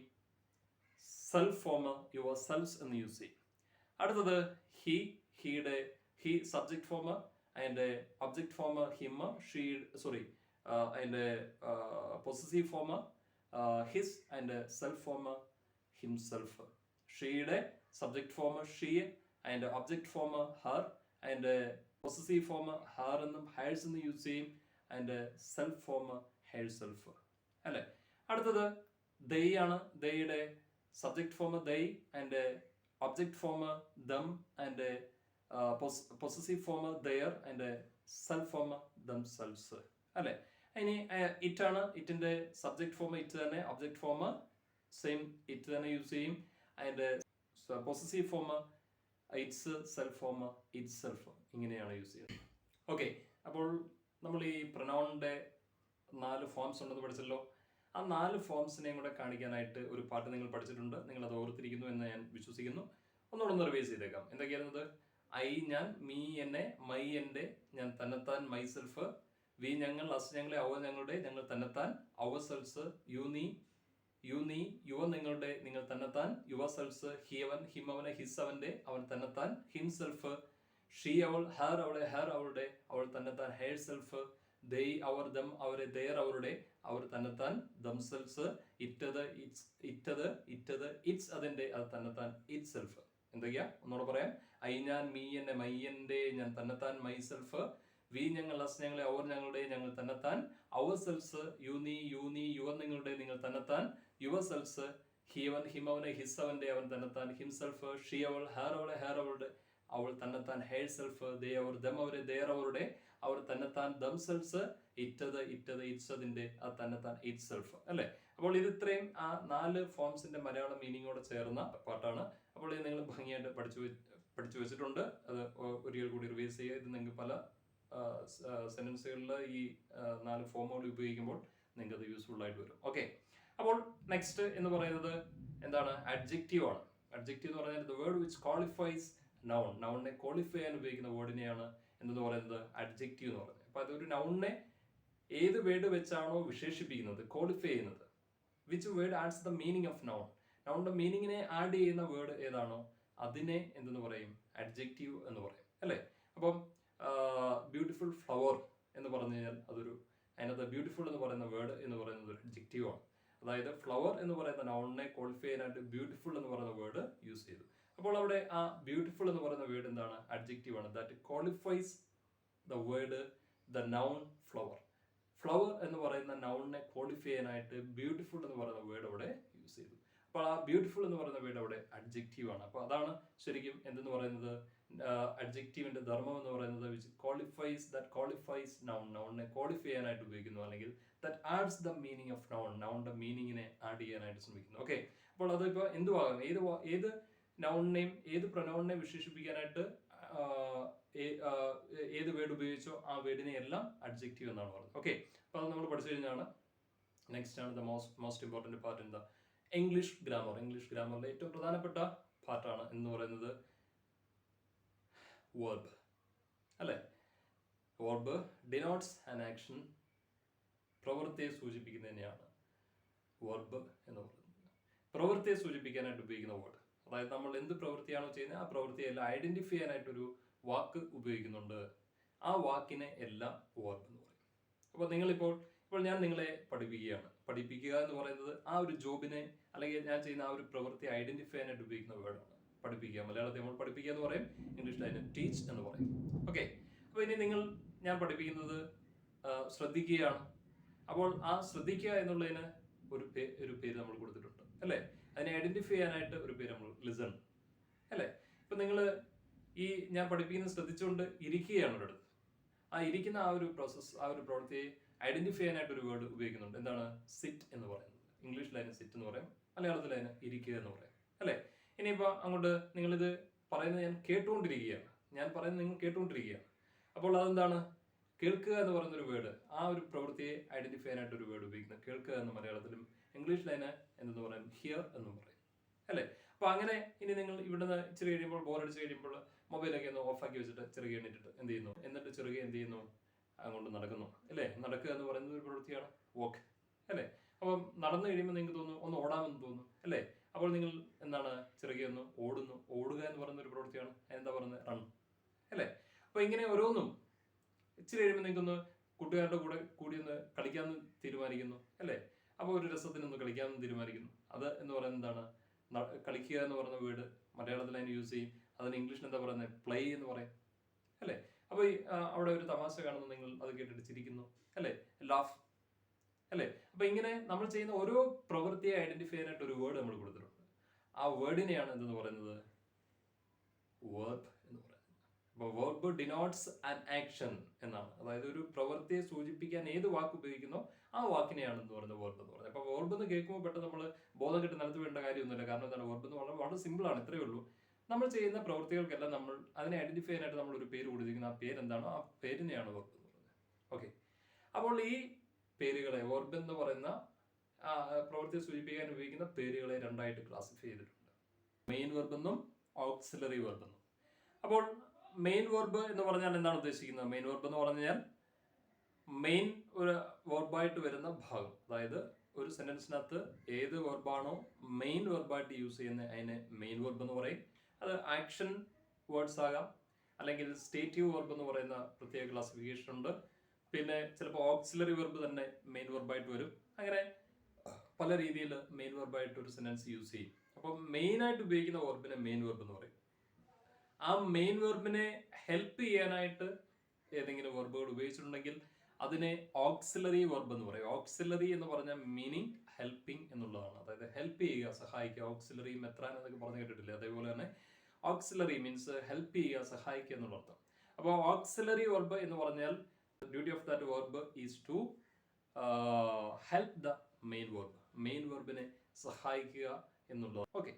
സെൽഫ് ഫോം യുവർ സെൽസ് എന്ന് യൂസ് ചെയ്യും. അടുത്തത് ഹി സബ്ജക്ട് ഫോം, അതിന്റെ ഒബ്ജക്ട് ഫോം ഹിം, അതിന്റെ പൊസസീവ് ഫോം ഹിസ്, അതിന്റെ സെൽഫ് ഫോം ഹിംസെൽഫ്. ഷീയുടെ സബ്ജക്ട് ഫോം ഷീ, അതിന്റെ ഒബ്ജക്ട് ഫോം ഹർ, അതിന്റെ പൊസസീവ് ഫോം ഹർ എന്നും ഹേഴ്സ് എന്ന് യൂസ് ചെയ്യും. അതിന്റെ സെൽഫ് ഫോം ഹെയർ സെൽഫ്, അല്ലെ? അടുത്തത് ദേ ആണ്. ദയുടെ സബ്ജക്ട് ഫോം ദേ, അതിന്റെ ഒബ്ജക്ട് ഫോം ദം, അതിന്റെ പൊസസീവ് ഫോം ദയർ, അതിന്റെ സെൽഫ് ഫോം ദം സെൽസ്, അല്ലെ? ഇനി ഇറ്റ് ആണ്. ഇറ്റിന്റെ സബ്ജക്ട് ഫോം ഇറ്റ് തന്നെ, ഒബ്ജക്ട് ഫോം സെയിം ഇറ്റ് തന്നെ യൂസ് ചെയ്യും. അതിന്റെ possessive form it's, self form it self. ഇങ്ങനെയാണ് യൂസ് ചെയ്യുന്നത്. ഓക്കെ, അപ്പോൾ നമ്മൾ ഈ പ്രൊനൗണിന്റെ 4 ഫോംസ് ഉണ്ടെന്ന് പഠിച്ചല്ലോ. ആ 4 ഫോംസിനെയും കൂടെ കാണിക്കാനായിട്ട് ഒരു പാട്ട് നിങ്ങൾ പഠിച്ചിട്ടുണ്ട്. നിങ്ങൾ അത് ഓർത്തിരിക്കുന്നു എന്ന് ഞാൻ വിശ്വസിക്കുന്നു. ഒന്നുകൂടെ റിവൈസ് ചെയ്തേക്കാം. എന്തൊക്കെയായിരുന്നത്? ഐ ഞാൻ, മീ എന്നെ, മൈ എൻ്റെ, ഞാൻ തന്നെത്താൻ മൈ സെൽഫ്, വി ഞങ്ങൾ, അസ് ഞങ്ങളെ, അവർ ഞങ്ങളുടെ, ഞങ്ങൾ തന്നെത്താൻ അവർ സെൽസ്, യു നീ, യുവർ നിങ്ങളുടെ, നിങ്ങൾ തന്നെത്താൻ യുവർ സെൽസ്, ഹി അവൻ, ഹിം അവനെ, ഹിസ് അവന്റെ, അവൻ തന്നെത്താൻ ഹിം സെൽഫ്, ഷീ അവൾ, ഹർ അവളെ, ഹർ അവളുടെ, അവൾ തന്നെത്താൻ ഹെയർ സെൽഫ്, they അവർ them അവരെ their അവരുടെ അവർ തന്നെത്താൻ themselves ഇറ്റത് ഇറ്റ്സ് ഇറ്റത് ഇറ്റത് ഇറ്റ്സ് അതിന്റെ അത് തന്നെത്താൻ itself. എന്തൊക്കെയാ ഒന്നുകൂടെ പറയാം. ഐ ഞാൻ മീ എന്നെ മൈ എൻ്റെ ഞാൻ തന്നെത്താൻ മൈസെൽഫ് വി ഞങ്ങൾ അസ് ഞങ്ങളെ അവർ ഞങ്ങളുടെ ഞങ്ങൾ തന്നെത്താൻ അവർ സെൽസ് യു നീ യുവർ നിങ്ങളുടെ നിങ്ങൾ തന്നെത്താൻ യുവർ സെൽസ് ഹിവൻ ഹിമവനെ ഹിസ് അവന്റെ അവൻ തന്നെത്താൻ ഹിംസെൽഫ് ഷീ അവൾ ഹാർ അവളെ ഹാർ അവളുടെ അവൾ തന്നെത്താൻ ഹെയർ സെൽഫ് ദേ അവർ ദം അവരെ ദേർ അവരുടെ അവർ തന്നെത്താൻ ദംസെൽസ് ഇറ്റത് ഇറ്റ്സ് അതിന്റെ അത് തന്നെത്താൻ ഇറ്റ് സെൽഫ് അല്ലെ. അപ്പോൾ ഇത് ഇത്രയും ആ 4 ഫോംസിന്റെ മലയാളം മീനിങ്ങോടെ ചേർന്ന പാട്ടാണ്. അപ്പോൾ ഇത് നിങ്ങൾ ഭംഗിയായിട്ട് പഠിച്ചു വെച്ചിട്ടുണ്ട്. അത് ഒരിക്കൽ കൂടി റിവൈസ് ചെയ്യുക. ഇത് നിങ്ങൾക്ക് പല സെന്റൻസുകളിൽ ഈ 4 ഫോമുകൾ ഉപയോഗിക്കുമ്പോൾ നിങ്ങൾക്ക് അത് യൂസ്ഫുൾ ആയിട്ട് വരും. ഓക്കെ, അപ്പോൾ നെക്സ്റ്റ് എന്ന് പറയുന്നത് എന്താണ്? അഡ്ജക്റ്റീവ് ആണ്. അഡ്ജക്റ്റീവ് എന്ന് പറഞ്ഞാൽ the word which qualifies noun. നൗണിനെ ക്വാളിഫൈ ചെയ്യാൻ ഉപയോഗിക്കുന്ന വേർഡിനെയാണ് എന്തെന്ന് പറയുന്നത്? അഡ്ജക്റ്റീവ് എന്ന് പറയുന്നത്. അപ്പൊ അതൊരു നൗണിനെ ഏത് വേർഡ് വെച്ചാണോ വിശേഷിപ്പിക്കുന്നത്, ക്വാളിഫൈ ചെയ്യുന്നത്, which word adds the meaning of noun, നൗണിന്റെ മീനിങ്ങിനെ ആഡ് ചെയ്യുന്ന വേർഡ് ഏതാണോ അതിനെ എന്തെന്ന് പറയും? അഡ്ജക്റ്റീവ് എന്ന് പറയും അല്ലേ. അപ്പം ബ്യൂട്ടിഫുൾ ഫ്ലവർ എന്ന് പറഞ്ഞു കഴിഞ്ഞാൽ അതിനകത്ത് ബ്യൂട്ടിഫുൾ എന്ന് പറയുന്ന വേർഡ് എന്ന് പറയുന്നത് ഒരു അഡ്ജക്റ്റീവ് ആണ്. അതായത് ഫ്ലവർ എന്ന് പറയുന്ന നൗണിനെ ക്വാളിഫൈ ചെയ്യാനായിട്ട് ബ്യൂട്ടിഫുൾ എന്ന് പറയുന്ന വേർഡ് യൂസ് ചെയ്തു. അപ്പോൾ അവിടെ ആ ബ്യൂട്ടിഫുൾ എന്ന് പറയുന്ന വേർഡ് എന്താണ്? അഡ്ജക്റ്റീവ് ആണ്. That qualifies the word the noun flower. Flower എന്ന് പറയുന്ന നൗണിനെ ക്വാളിഫൈ ചെയ്യാനായിട്ട് ബ്യൂട്ടിഫുൾ എന്ന് പറയുന്ന വേർഡ് അവിടെ യൂസ് ചെയ്തു. അപ്പോൾ ആ ബ്യൂട്ടിഫുൾ എന്ന് പറയുന്ന വേർഡ് അവിടെ അഡ്ജക്റ്റീവ് ആണ്. അപ്പോൾ അതാണ് ശരിക്കും എന്തെന്ന് പറയുന്നത്? അഡ്ജക്റ്റീവിന്റെ ധർമ്മം എന്ന് പറയുന്നത് വിച്ച് ക്വാളിഫൈസ് നൗണിനെ ക്വാളിഫൈ ചെയ്യാനായിട്ട് ഉപയോഗിക്കുന്നു, അല്ലെങ്കിൽ that adds the meaning of നൗണിന്റെ മീനിങ്ങിനെ ആഡ് ചെയ്യാനായിട്ട് ശ്രമിക്കുന്നു. ഓക്കെ, അപ്പോൾ അതിപ്പോൾ എന്തുവാകാം? ഏത് നൗണിനെയും ഏത് പ്രൊനൗണിനെയും വിശേഷിപ്പിക്കാനായിട്ട് ഏത് വേർഡ് ഉപയോഗിച്ചോ ആ വേർഡിനെ എല്ലാം അഡ്ജക്റ്റീവ് എന്നാണ് പറയുന്നത്. ഓക്കെ, അപ്പോൾ അത് നമ്മൾ പഠിച്ചു കഴിഞ്ഞാണ്. നെക്സ്റ്റ് ആണ് the most important part in the English grammar. English ഗ്രാമറിലെ ഏറ്റവും പ്രധാനപ്പെട്ട പാർട്ടാണ് എന്ന് പറയുന്നത് വേർബ് അല്ലേ. Verb denotes an action. പ്രവൃത്തിയെ സൂചിപ്പിക്കുന്നതിനെയാണ് വേർബ് എന്ന് പറയുന്നത്. പ്രവൃത്തിയെ സൂചിപ്പിക്കാനായിട്ട് ഉപയോഗിക്കുന്ന വേർഡ്, അതായത് നമ്മൾ എന്ത് പ്രവൃത്തിയാണോ ചെയ്യുന്നത് ആ പ്രവൃത്തിയെല്ലാം ഐഡന്റിഫൈ ചെയ്യാനായിട്ടൊരു വാക്ക് ഉപയോഗിക്കുന്നുണ്ട്. ആ വാക്കിനെ എല്ലാം വേർബ് എന്ന് പറയും. അപ്പോൾ ഇപ്പോൾ ഞാൻ നിങ്ങളെ പഠിപ്പിക്കുക എന്ന് പറയുന്നത് ആ ഒരു ജോബിനെ അല്ലെങ്കിൽ ഞാൻ ചെയ്യുന്ന ആ ഒരു പ്രവൃത്തി ഐഡന്റിഫൈ ചെയ്യാനായിട്ട് ഉപയോഗിക്കുന്ന വേർഡാണ്. പഠിപ്പിക്കുക, മലയാളത്തിൽ നമ്മൾ പഠിപ്പിക്കുക എന്ന് പറയും, ഇംഗ്ലീഷിൽ അതിന് ടീച്ച് എന്ന് പറയും. ഓക്കെ, അപ്പോൾ ഇനി ഞാൻ പഠിപ്പിക്കുന്നത് ശ്രദ്ധിക്കുകയാണ്. അപ്പോൾ ആ ശ്രദ്ധിക്കുക എന്നുള്ളതിന് ഒരു പേര് നമ്മൾ കൊടുത്തിട്ടുണ്ട് അല്ലേ. അതിനെ ഐഡന്റിഫൈ ചെയ്യാനായിട്ട് ഒരു പേര് നമ്മൾ ലിസൺ അല്ലേ. ഇപ്പൊ നിങ്ങൾ ഞാൻ പഠിപ്പിക്കുന്നത് ശ്രദ്ധിച്ചുകൊണ്ട് ഇരിക്കുകയാണ് ഒരിടത്ത്. ആ ഇരിക്കുന്ന ആ ഒരു പ്രോസസ്, ആ ഒരു പ്രവൃത്തിയെ ഐഡന്റിഫൈ ചെയ്യാനായിട്ട് ഒരു വേർഡ് ഉപയോഗിക്കുന്നുണ്ട്. എന്താണ്? സിറ്റ് എന്ന് പറയുന്നത്. ഇംഗ്ലീഷിൽ അതിന് സിറ്റ് എന്ന് പറയും, മലയാളത്തിൽ അതിന് ഇരിക്കുക എന്ന് പറയും അല്ലേ. ഇനിയിപ്പോൾ അങ്ങോട്ട് നിങ്ങളിത് പറയുന്നത് ഞാൻ കേട്ടുകൊണ്ടിരിക്കുകയാണ്, ഞാൻ പറയുന്നത് നിങ്ങൾ കേട്ടുകൊണ്ടിരിക്കുകയാണ്. അപ്പോൾ അതെന്താണ്? കേൾക്കുക എന്ന് പറയുന്നൊരു വേർഡ്, ആ ഒരു പ്രവൃത്തിയെ ഐഡന്റിഫൈ ചെയ്യാനായിട്ട് ഒരു വേർഡ് ഉപയോഗിക്കുന്നത് കേൾക്കുക എന്ന് മലയാളത്തിലും, ഇംഗ്ലീഷിൽ അതിന് എന്തെന്ന് പറയും? ഹിയർ എന്നും പറയും അല്ലേ. അപ്പൊ അങ്ങനെ ഇനി നിങ്ങൾ ഇവിടുന്ന് ഇച്ചിരി കഴിയുമ്പോൾ, ബോറടിച്ച് കഴിയുമ്പോൾ മൊബൈലൊക്കെ ഒന്ന് ഓഫാക്കി വെച്ചിട്ട് ചെറുകെ എണ്ണിട്ടിട്ട് എന്ത് ചെയ്യുന്നു? എന്നിട്ട് ചെറുകെ എന്ത് ചെയ്യുന്നു? അങ്ങോട്ട് നടക്കുന്നു അല്ലേ. നടക്കുക എന്ന് പറയുന്നത് ഒരു പ്രവൃത്തിയാണ്, വോക്ക് അല്ലേ. അപ്പം നടന്നു കഴിയുമ്പോൾ നിങ്ങൾക്ക് തോന്നുന്നു ഒന്ന് ഓടാമെന്ന് തോന്നുന്നു അല്ലേ. അപ്പോൾ നിങ്ങൾ എന്താണ്? ചെറുകെ ഒന്ന് ഓടുന്നു. ഓടുക എന്ന് പറയുന്ന ഒരു പ്രവൃത്തിയാണ്. എന്താ പറയുന്നത്? റൺ അല്ലേ. അപ്പൊ ഇങ്ങനെ ഓരോന്നും ഇച്ചിരി കഴിയുമ്പോൾ നിങ്ങൾക്കൊന്ന് കൂട്ടുകാരുടെ കൂടി ഒന്ന് കളിക്കാമെന്ന് തീരുമാനിക്കുന്നു അല്ലേ. അപ്പോൾ ഒരു രസത്തിനൊന്ന് കളിക്കാമെന്ന് തീരുമാനിക്കുന്നു. അത് എന്ന് പറയുന്നത് എന്താണ്? കളിക്കുക എന്ന് പറയുന്ന വേർഡ് മലയാളത്തിൽ അതിന് യൂസ് ചെയ്യും. അതിന് ഇംഗ്ലീഷിൽ എന്താ പറയുന്നത്? പ്ലേ എന്ന് പറയും അല്ലേ. അപ്പോൾ അവിടെ ഒരു തമാശ കാണുന്നു, നിങ്ങൾ അത് കേട്ടിട്ട് ചിരിക്കുന്നു അല്ലേ, ലാഫ് അല്ലേ. അപ്പൊ ഇങ്ങനെ നമ്മൾ ചെയ്യുന്ന ഓരോ പ്രവൃത്തിയെ ഐഡന്റിഫൈ ചെയ്യാനായിട്ട് ഒരു വേർഡ് നമ്മൾ കൊടുത്തിട്ടുണ്ട്. ആ വേർഡിനെയാണ് എന്തെന്ന് പറയുന്നത്? വേർബ് എന്ന് പറയുന്നത്. അപ്പോൾ വേർബ് ഡിനോട്ട്സ് ആൻ ആക്ഷൻ എന്നാണ്. അതായത് ഒരു പ്രവൃത്തിയെ സൂചിപ്പിക്കാൻ ഏത് വാക്ക് ഉപയോഗിക്കുന്നോ ആ വാക്കിനെയാണ് എന്ന് പറയുന്നത് വേർബ് എന്ന് പറയുന്നത്. അപ്പോൾ വേർബ് എന്ന് കേൾക്കുമ്പോൾ പെട്ടെന്ന് നമ്മൾ ബോധം കെട്ട് നിലത്ത് വേണ്ട കാര്യമൊന്നുമില്ല. കാരണം എന്താണ്? വേർബ് എന്ന് വളരെ വളരെ സിമ്പിളാണ്, ഇത്രയേ ഉള്ളൂ. നമ്മൾ ചെയ്യുന്ന പ്രവൃത്തികൾക്കെല്ലാം നമ്മൾ അതിനെ ഐഡന്റിഫൈ ചെയ്യാനായിട്ട് നമ്മൾ ഒരു പേര് കൊടുത്തിരിക്കുന്നത്, ആ പേരെന്താണോ ആ പേരിനെയാണ് വേർബ് എന്ന് പറയുന്നത്. ഓക്കെ, അപ്പോൾ ഈ പേരുകളെ വേർബ് എന്ന് പറയുന്ന പ്രവൃത്തിയെ സൂചിപ്പിക്കാൻ ഉപയോഗിക്കുന്ന പേരുകളെ രണ്ടായിട്ട് ക്ലാസിഫൈ ചെയ്തിട്ടുണ്ട്, മെയിൻ വെർബ് എന്നും ഓക്സിലറി വെർബ് എന്നും. അപ്പോൾ മെയിൻ വെർബ് എന്ന് പറഞ്ഞാൽ എന്താണ് ഉദ്ദേശിക്കുന്നത്? മെയിൻ വെർബ് എന്ന് പറഞ്ഞാൽ മെയിൻ ഒരു വെർബായിട്ട് വരുന്ന ഭാഗം, അതായത് ഒരു സെന്റൻസിനകത്ത് ഏത് വെർബാണോ മെയിൻ വെർബായിട്ട് യൂസ് ചെയ്യുന്നത് അതിനെ മെയിൻ വെർബ് എന്ന് പറയും. അത് ആക്ഷൻ വേർഡ്സ് ആകാം, അല്ലെങ്കിൽ സ്റ്റേറ്റീവ് വെർബ് എന്ന് പറയുന്ന പ്രത്യേക ക്ലാസിഫിക്കേഷൻ ഉണ്ട്. പിന്നെ ചിലപ്പോൾ ഓക്സിലറി വെർബ് തന്നെ മെയിൻ വെർബായിട്ട് വരും. അങ്ങനെ പല രീതിയിൽ മെയിൻ വെർബായിട്ട് ഒരു സെന്റൻസ് യൂസ് ചെയ്യും. അപ്പം മെയിൻ ആയിട്ട് ഉപയോഗിക്കുന്ന വെർബിനെ മെയിൻ വെർബ് എന്ന് പറയും. ആ മെയിൻ വെർബിനെ ഹെൽപ്പ് ചെയ്യാനായിട്ട് ഏതെങ്കിലും വെർബുകൾ ഉപയോഗിച്ചിട്ടുണ്ടെങ്കിൽ അതിനെ ഓക്സിലറി വെർബ് എന്ന് പറയും. ഓക്സിലറി എന്ന് പറഞ്ഞ മീനിങ് ഹെൽപ്പിംഗ് എന്നുള്ളതാണ്. അതായത് ഹെൽപ്പ് ചെയ്യുക, സഹായിക്കുക. ഓക്സിലറി, മെത്രാൻ എന്നൊക്കെ പറഞ്ഞു കേട്ടിട്ടില്ലേ? അതേപോലെ തന്നെ ഓക്സിലറി മീൻസ് ഹെൽപ്പ് ചെയ്യുക, സഹായിക്കുക എന്നുള്ള അർത്ഥം. അപ്പോൾ ഓക്സിലറി വെർബ് എന്ന് പറഞ്ഞാൽ duty of that verb is to help the main verb. Main വെർബിനെ സഹായിക്കുക എന്നുള്ളത്. ഓക്കെ,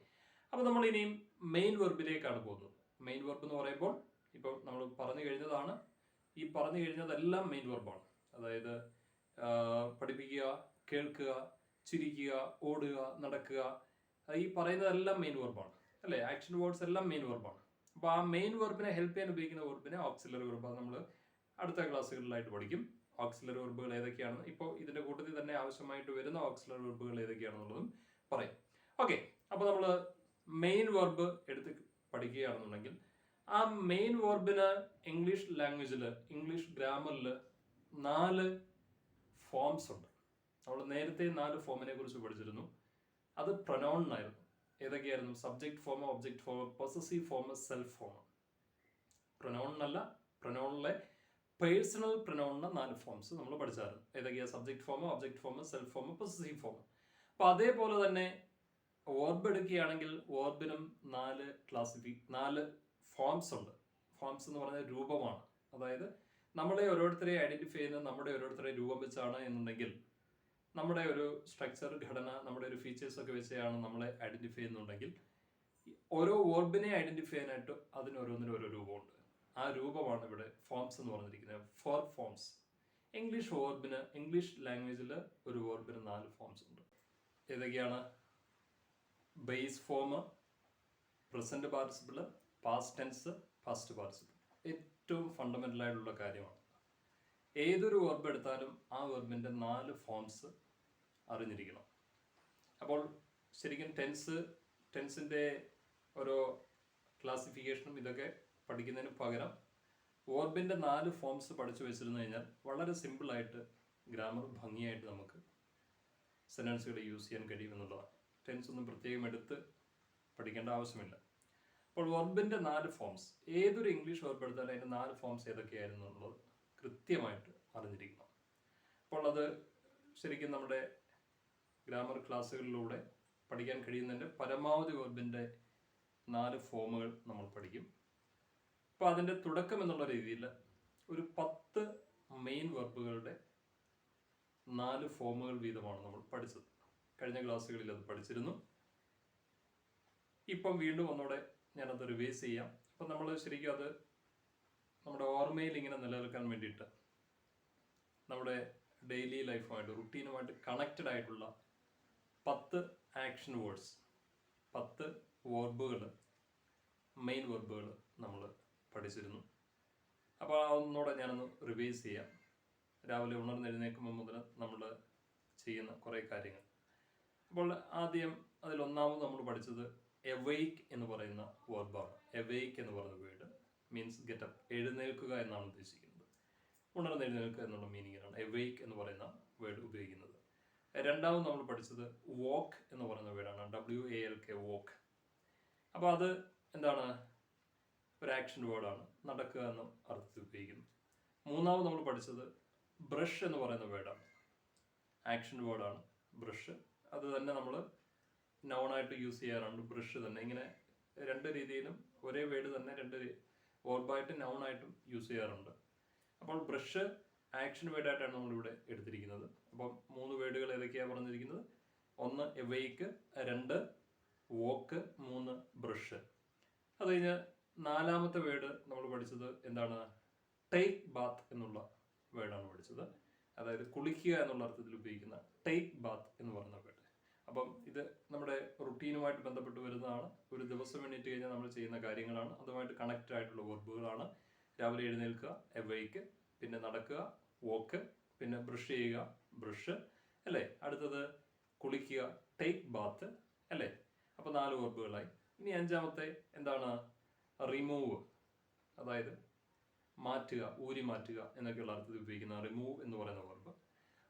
അപ്പോൾ നമ്മൾ ഇനിയും മെയിൻ വെർബിലേക്കാണ് പോകുന്നത്. മെയിൻ വെർബ് എന്ന് പറയുമ്പോൾ ഇപ്പോൾ നമ്മൾ പറഞ്ഞു കഴിഞ്ഞതാണ്. ഈ പറഞ്ഞു കഴിഞ്ഞതെല്ലാം മെയിൻ വെർബാണ്. അതായത് പഠിപ്പിക്കുക, കേൾക്കുക, ചിരിക്കുക, ഓടുക, നടക്കുക, ഈ പറയുന്നതെല്ലാം മെയിൻ വെർബാണ് അല്ലേ? ആക്ഷൻ വേർഡ്സ് എല്ലാം മെയിൻ വെർബാണ്. അപ്പോൾ ആ മെയിൻ വെർബിനെ ഹെൽപ്പ് ചെയ്യാൻ ഉപയോഗിക്കുന്ന വെർബിനെ ഓക്സിലറി വെർബ് നമ്മൾ അടുത്ത ക്ലാസ്സുകളിലായിട്ട് പഠിക്കും. ഓക്സിലറി വെർബുകൾ ഏതൊക്കെയാണ്, ഇപ്പോൾ ഇതിന്റെ കൂട്ടത്തിൽ തന്നെ ആവശ്യമായിട്ട് വരുന്ന ഓക്സിലറി വെർബുകൾ ഏതൊക്കെയാണെന്നുള്ളതും പറയും. ഓക്കെ, അപ്പോൾ നമ്മൾ മെയിൻ വെർബ് എടുത്ത് പഠിക്കുകയാണെന്നുണ്ടെങ്കിൽ ആ മെയിൻ വെർബിന് ഇംഗ്ലീഷ് ലാംഗ്വേജിൽ, ഇംഗ്ലീഷ് ഗ്രാമറിൽ 4 ഫോംസ് ഉണ്ട്. നമ്മൾ നേരത്തെ 4 ഫോമിനെ കുറിച്ച് പഠിച്ചിരുന്നു. അത് പ്രൊനൗണിനായിരുന്നു. ഏതൊക്കെയായിരുന്നു? Subject form, object form, possessive form, self form. പ്രൊനൗണിനല്ല, പ്രൊനൗണിലെ പേഴ്സണൽ പ്രൊനൗണിന് 4 ഫോംസ് നമ്മൾ പഠിച്ചായിരുന്നു. ഏതൊക്കെയാ? Subject form, object form, self form, possessive form. അപ്പൊ അതേപോലെ തന്നെ വേർബ് എടുക്കുകയാണെങ്കിൽ വേർബിനും 4 ഫോംസ് ഉണ്ട്. ഫോംസ് എന്ന് പറഞ്ഞാൽ രൂപമാണ്. അതായത് നമ്മളെ ഓരോരുത്തരെ ഐഡന്റിഫൈ ചെയ്യുന്നത് നമ്മുടെ ഓരോരുത്തരെ രൂപം വെച്ചാണ് എന്നുണ്ടെങ്കിൽ, നമ്മുടെ ഒരു സ്ട്രക്ചർ, ഘടന, നമ്മുടെ ഒരു ഫീച്ചേഴ്സ് ഒക്കെ വെച്ചാണ് നമ്മളെ ഐഡന്റിഫൈ ചെയ്യുന്നുണ്ടെങ്കിൽ, ഓരോ വേർബിനെ ഐഡന്റിഫൈ ചെയ്യാനായിട്ട് അതിന് ഓരോന്നിനും ഓരോ രൂപമുണ്ട്. ആ രൂപമാണ് ഇവിടെ ഫോംസ് എന്ന് പറഞ്ഞിരിക്കുന്നത്. 4 ഫോംസ്. ഇംഗ്ലീഷ് വേർബിന്, ഇംഗ്ലീഷ് ലാംഗ്വേജിൽ ഒരു വേർബിന് 4 ഫോംസ് ഉണ്ട്. ഏതൊക്കെയാണ്? Base form, present participle, past tense, past participle. ഏറ്റവും ഫണ്ടമെന്റൽ ആയിട്ടുള്ള കാര്യമാണ്. ഏതൊരു വെർബ് എടുത്താലും ആ വെർബിന്റെ 4 ഫോംസ് അറിഞ്ഞിരിക്കണം. അപ്പോൾ ശരിക്കും ടെൻസിന്റെ ഓരോ ക്ലാസിഫിക്കേഷനും ഇതൊക്കെ പഠിക്കുന്നതിന് പകരം വെർബിന്റെ 4 ഫോംസ് പഠിച്ചു വെച്ചിരുന്നു കഴിഞ്ഞാൽ വളരെ സിമ്പിളായിട്ട് ഗ്രാമർ ഭംഗിയായിട്ട് നമുക്ക് സെന്റൻസുകൾ യൂസ് ചെയ്യാൻ കഴിയുമെന്നുള്ളതാണ്. ടെൻസ് ഒന്നും പ്രത്യേകം എടുത്ത് പഠിക്കേണ്ട ആവശ്യമില്ല. അപ്പോൾ വെർബിന്റെ 4 ഫോംസ്, ഏതൊരു ഇംഗ്ലീഷ് വെർബ് എടുത്താലും അതിന്റെ 4 ഫോംസ് ഏതൊക്കെയായിരുന്നു എന്നുള്ളത് കൃത്യമായിട്ട് അറിഞ്ഞിരിക്കണം. അപ്പോൾ അത് ശരിക്കും നമ്മുടെ ഗ്രാമർ ക്ലാസ്സുകളിലൂടെ പഠിക്കാൻ കഴിയുന്നതിൻ്റെ പരമാവധി വെർബിന്റെ 4 ഫോമുകൾ നമ്മൾ പഠിക്കും. അപ്പോൾ അതിൻ്റെ തുടക്കം എന്നുള്ള രീതിയിൽ ഒരു 10 മെയിൻ വെർബുകളുടെ 4 ഫോമുകൾ വീതമാണ് നമ്മൾ പഠിച്ചത്. കഴിഞ്ഞ ക്ലാസ്സുകളിൽ അത് പഠിച്ചിരുന്നു. ഇപ്പം വീണ്ടും ഒന്നുകൂടെ ഞാനത് റിവൈസ് ചെയ്യാം. അപ്പം നമ്മൾ ശരിക്കും അത് നമ്മുടെ ഓർമ്മയിൽ ഇങ്ങനെ നിലനിൽക്കാൻ വേണ്ടിയിട്ട് നമ്മുടെ ഡെയിലി ലൈഫുമായിട്ട്, റുട്ടീനുമായിട്ട് കണക്റ്റഡ് ആയിട്ടുള്ള 10 ആക്ഷൻ വേർഡ്സ്, 10 വെർബുകൾ, മെയിൻ വെർബുകൾ നമ്മൾ പഠിച്ചിരുന്നു. അപ്പോൾ ഒന്നുകൂടെ ഞാനൊന്ന് റിവൈസ് ചെയ്യാം. രാവിലെ ഉണർന്നെഴുന്നേൽക്കുമ്പോൾ മുതൽ നമ്മൾ ചെയ്യുന്ന കുറേ കാര്യങ്ങൾ. അപ്പോൾ ആദ്യം അതിലൊന്നാമത് നമ്മൾ പഠിച്ചത് എവെയ്ക്ക് എന്ന് പറയുന്ന വെർബാണ്. എവെയ്ക്ക് എന്ന് പറയുന്ന വേർഡ് മീൻസ് ഗെറ്റ് അപ്പ്, എഴുന്നേൽക്കുക എന്നാണ് ഉദ്ദേശിക്കുന്നത്. ഉണർന്നെഴുന്നേൽക്കുക എന്നുള്ള മീനിങ്ങിലാണ് എവെയ്ക്ക് എന്ന് പറയുന്ന വേർഡ് ഉപയോഗിക്കുന്നത്. രണ്ടാമത് നമ്മൾ പഠിച്ചത് വോക്ക് എന്ന് പറയുന്ന വേർഡാണ്. WALK, walk. അപ്പോൾ അത് എന്താണ്? ഒരു ആക്ഷൻ വേർഡാണ്, നടക്കുക എന്ന അർത്ഥത്തിൽ ഉപയോഗിക്കുന്നു. മൂന്നാമത് നമ്മൾ പഠിച്ചത് ബ്രഷ് എന്ന് പറയുന്ന വേർഡാണ്. ആക്ഷൻ വേർഡാണ് ബ്രഷ്. അത് തന്നെ നമ്മൾ നൗണായിട്ട് യൂസ് ചെയ്യാറുണ്ട്. ബ്രഷ് തന്നെ ഇങ്ങനെ 2 രീതിയിലും ഒരേ വേർഡ് തന്നെ 2 വേർബായിട്ട് നൗണായിട്ടും യൂസ് ചെയ്യാറുണ്ട്. അപ്പോൾ ബ്രഷ് ആക്ഷൻ വേർഡായിട്ടാണ് നമ്മളിവിടെ എടുത്തിരിക്കുന്നത്. അപ്പം 3 വേർഡുകൾ ഏതൊക്കെയാണ് പറഞ്ഞിരിക്കുന്നത്? 1 എവെയ്ക്ക്, 2 വോക്ക്, 3 ബ്രഷ്. അത് കഴിഞ്ഞ് 4ാമത്തെ വേർഡ് നമ്മൾ പഠിച്ചത് എന്താണ്? ടേക്ക് ബാത്ത് എന്നുള്ള വേർഡാണ് പഠിച്ചത്. അതായത് കുളിക്കുക എന്നുള്ള അർത്ഥത്തിൽ ഉപയോഗിക്കുന്ന ടേക്ക് ബാത്ത് എന്ന് പറയുന്ന വേർഡ്. അപ്പം ഇത് നമ്മുടെ റുട്ടീനുമായിട്ട് ബന്ധപ്പെട്ട് വരുന്നതാണ്. ഒരു ദിവസം എണീറ്റ് കഴിഞ്ഞാൽ നമ്മൾ ചെയ്യുന്ന കാര്യങ്ങളാണ്. അതുമായിട്ട് കണക്റ്റഡ് ആയിട്ടുള്ള വെർബുകളാണ്. രാവിലെ എഴുന്നേൽക്കുക, എവെയ്ക്ക്, പിന്നെ നടക്കുക, വോക്ക്, പിന്നെ ബ്രഷ് ചെയ്യുക, ബ്രഷ് അല്ലേ. അടുത്തത് കുളിക്കുക, ടേക്ക് ബാത്ത് അല്ലേ. അപ്പോൾ 4 വെർബുകളായി. ഇനി 5ാമത്തെ എന്താണ്? റിമൂവ്, അതായത് മാറ്റുക, ഊരി മാറ്റുക എന്നൊക്കെയുള്ള അർത്ഥത്തിൽ ഉപയോഗിക്കുന്ന റിമൂവ് എന്ന് പറയുന്ന വെർബ്.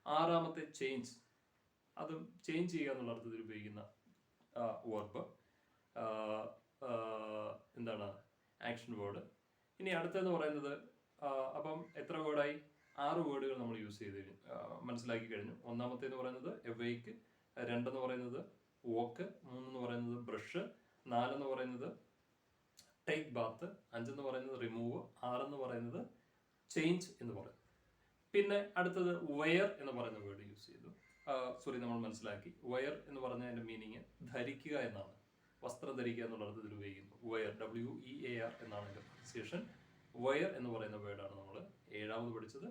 ആറാമത്തെ ചേഞ്ച്, അതും ചേഞ്ച് ചെയ്യുക എന്നുള്ള അർത്ഥത്തിൽ ഉപയോഗിക്കുന്ന വെർബ്. എന്താണ്? Action word. ഇനി അടുത്തെന്ന് പറയുന്നത് അപ്പം എത്ര വേർഡായി? 6 വേർഡുകൾ നമ്മൾ യൂസ് ചെയ്ത് മനസ്സിലാക്കി കഴിഞ്ഞു. ഒന്നാമത്തേന്ന് പറയുന്നത് എവേക്ക്, 2 എന്ന് പറയുന്നത് വോക്ക്, 3 എന്ന് പറയുന്നത് ബ്രഷ്, 4 എന്ന് പറയുന്നത് ടേക്ക് ബാത്ത്, 5 എന്ന് പറയുന്നത് റിമൂവ്, 6 എന്ന് പറയുന്നത് ചേഞ്ച് എന്ന് പറയുന്നത്. പിന്നെ അടുത്തത് വയർ എന്ന് പറയുന്ന വേർഡ് യൂസ് ചെയ്തു. നമ്മൾ മനസ്സിലാക്കി. വയർ എന്ന് പറഞ്ഞതിന്റെ മീനിങ് ധരിക്കുക എന്നാണ്. വസ്ത്രം ധരിക്കുക എന്നുള്ള അർത്ഥത്തിൽ ഉപയോഗിക്കുന്നു. വയർ, WEAR എന്നാണ് അതിന്റെ പ്രൊനൗൺസിയേഷൻ. വയർ എന്ന് പറയുന്ന വേർഡാണ് നമ്മൾ 7ാമത് പഠിച്ചത്.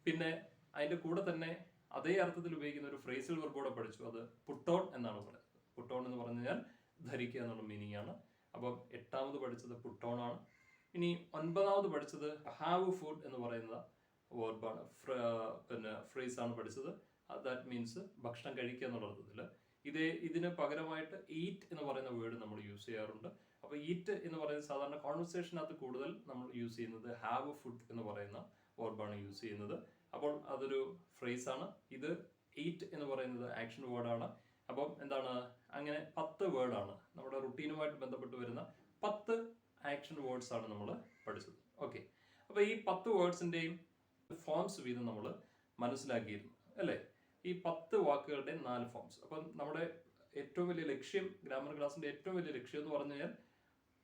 പിന്നെ അതിന്റെ കൂടെ തന്നെ അതേ അർത്ഥത്തിൽ ഉപയോഗിക്കുന്ന ഒരു ഫ്രേസൽ വെർബോടെ പഠിച്ചു. അത് പുട്ടോൺ എന്നാണ് പറയുന്നത്. പുട്ടോൺ എന്ന് പറഞ്ഞു കഴിഞ്ഞാൽ ധരിക്കുക എന്നുള്ള മീനിങ് ആണ്. അപ്പം 8ാമത് പഠിച്ചത് പുട്ടോൺ ആണ്. ഇനി 9ാമത് പഠിച്ചത് ഹാവ് ഫുഡ് എന്ന് പറയുന്ന വേർബാണ്, പിന്നെ ഫ്രേസ് ആണ് പഠിച്ചത്. ദാറ്റ് മീൻസ് ഭക്ഷണം കഴിക്കുക എന്നുള്ള അർത്ഥത്തിൽ. ഇതിന് പകരമായിട്ട് ഈറ്റ് എന്ന് പറയുന്ന വേർഡ് നമ്മൾ യൂസ് ചെയ്യാറുണ്ട്. അപ്പോൾ ഈറ്റ് എന്ന് പറയുന്നത് സാധാരണ കോൺവെർസേഷനകത്ത് കൂടുതൽ നമ്മൾ യൂസ് ചെയ്യുന്നത് ഹാവ് ഫുഡ് എന്ന് പറയുന്ന വേർബാണ് യൂസ് ചെയ്യുന്നത്. അപ്പോൾ അതൊരു ഫ്രേസ് ആണ്. ഇത് ഈറ്റ് എന്ന് പറയുന്നത് ആക്ഷൻ വേർഡാണ്. അപ്പം എന്താണ്? അങ്ങനെ 10 വേർഡാണ് നമ്മുടെ റുട്ടീനുമായിട്ട് ബന്ധപ്പെട്ട് വരുന്ന 10 ആക്ഷൻ വേർഡ്സ് ആണ് നമ്മൾ പഠിച്ചത്. ഓക്കെ, അപ്പോൾ ഈ 10 വേർഡ്സിന്റെയും ഫോംസ് വീതം നമ്മൾ മനസ്സിലാക്കിയിരുന്നു അല്ലേ? ഈ 10 വാക്കുകളുടെ 4 ഫോംസ്. അപ്പം നമ്മുടെ ഏറ്റവും വലിയ ലക്ഷ്യം, ഗ്രാമർ ക്ലാസിന്റെ ഏറ്റവും വലിയ ലക്ഷ്യം എന്ന് പറഞ്ഞു കഴിഞ്ഞാൽ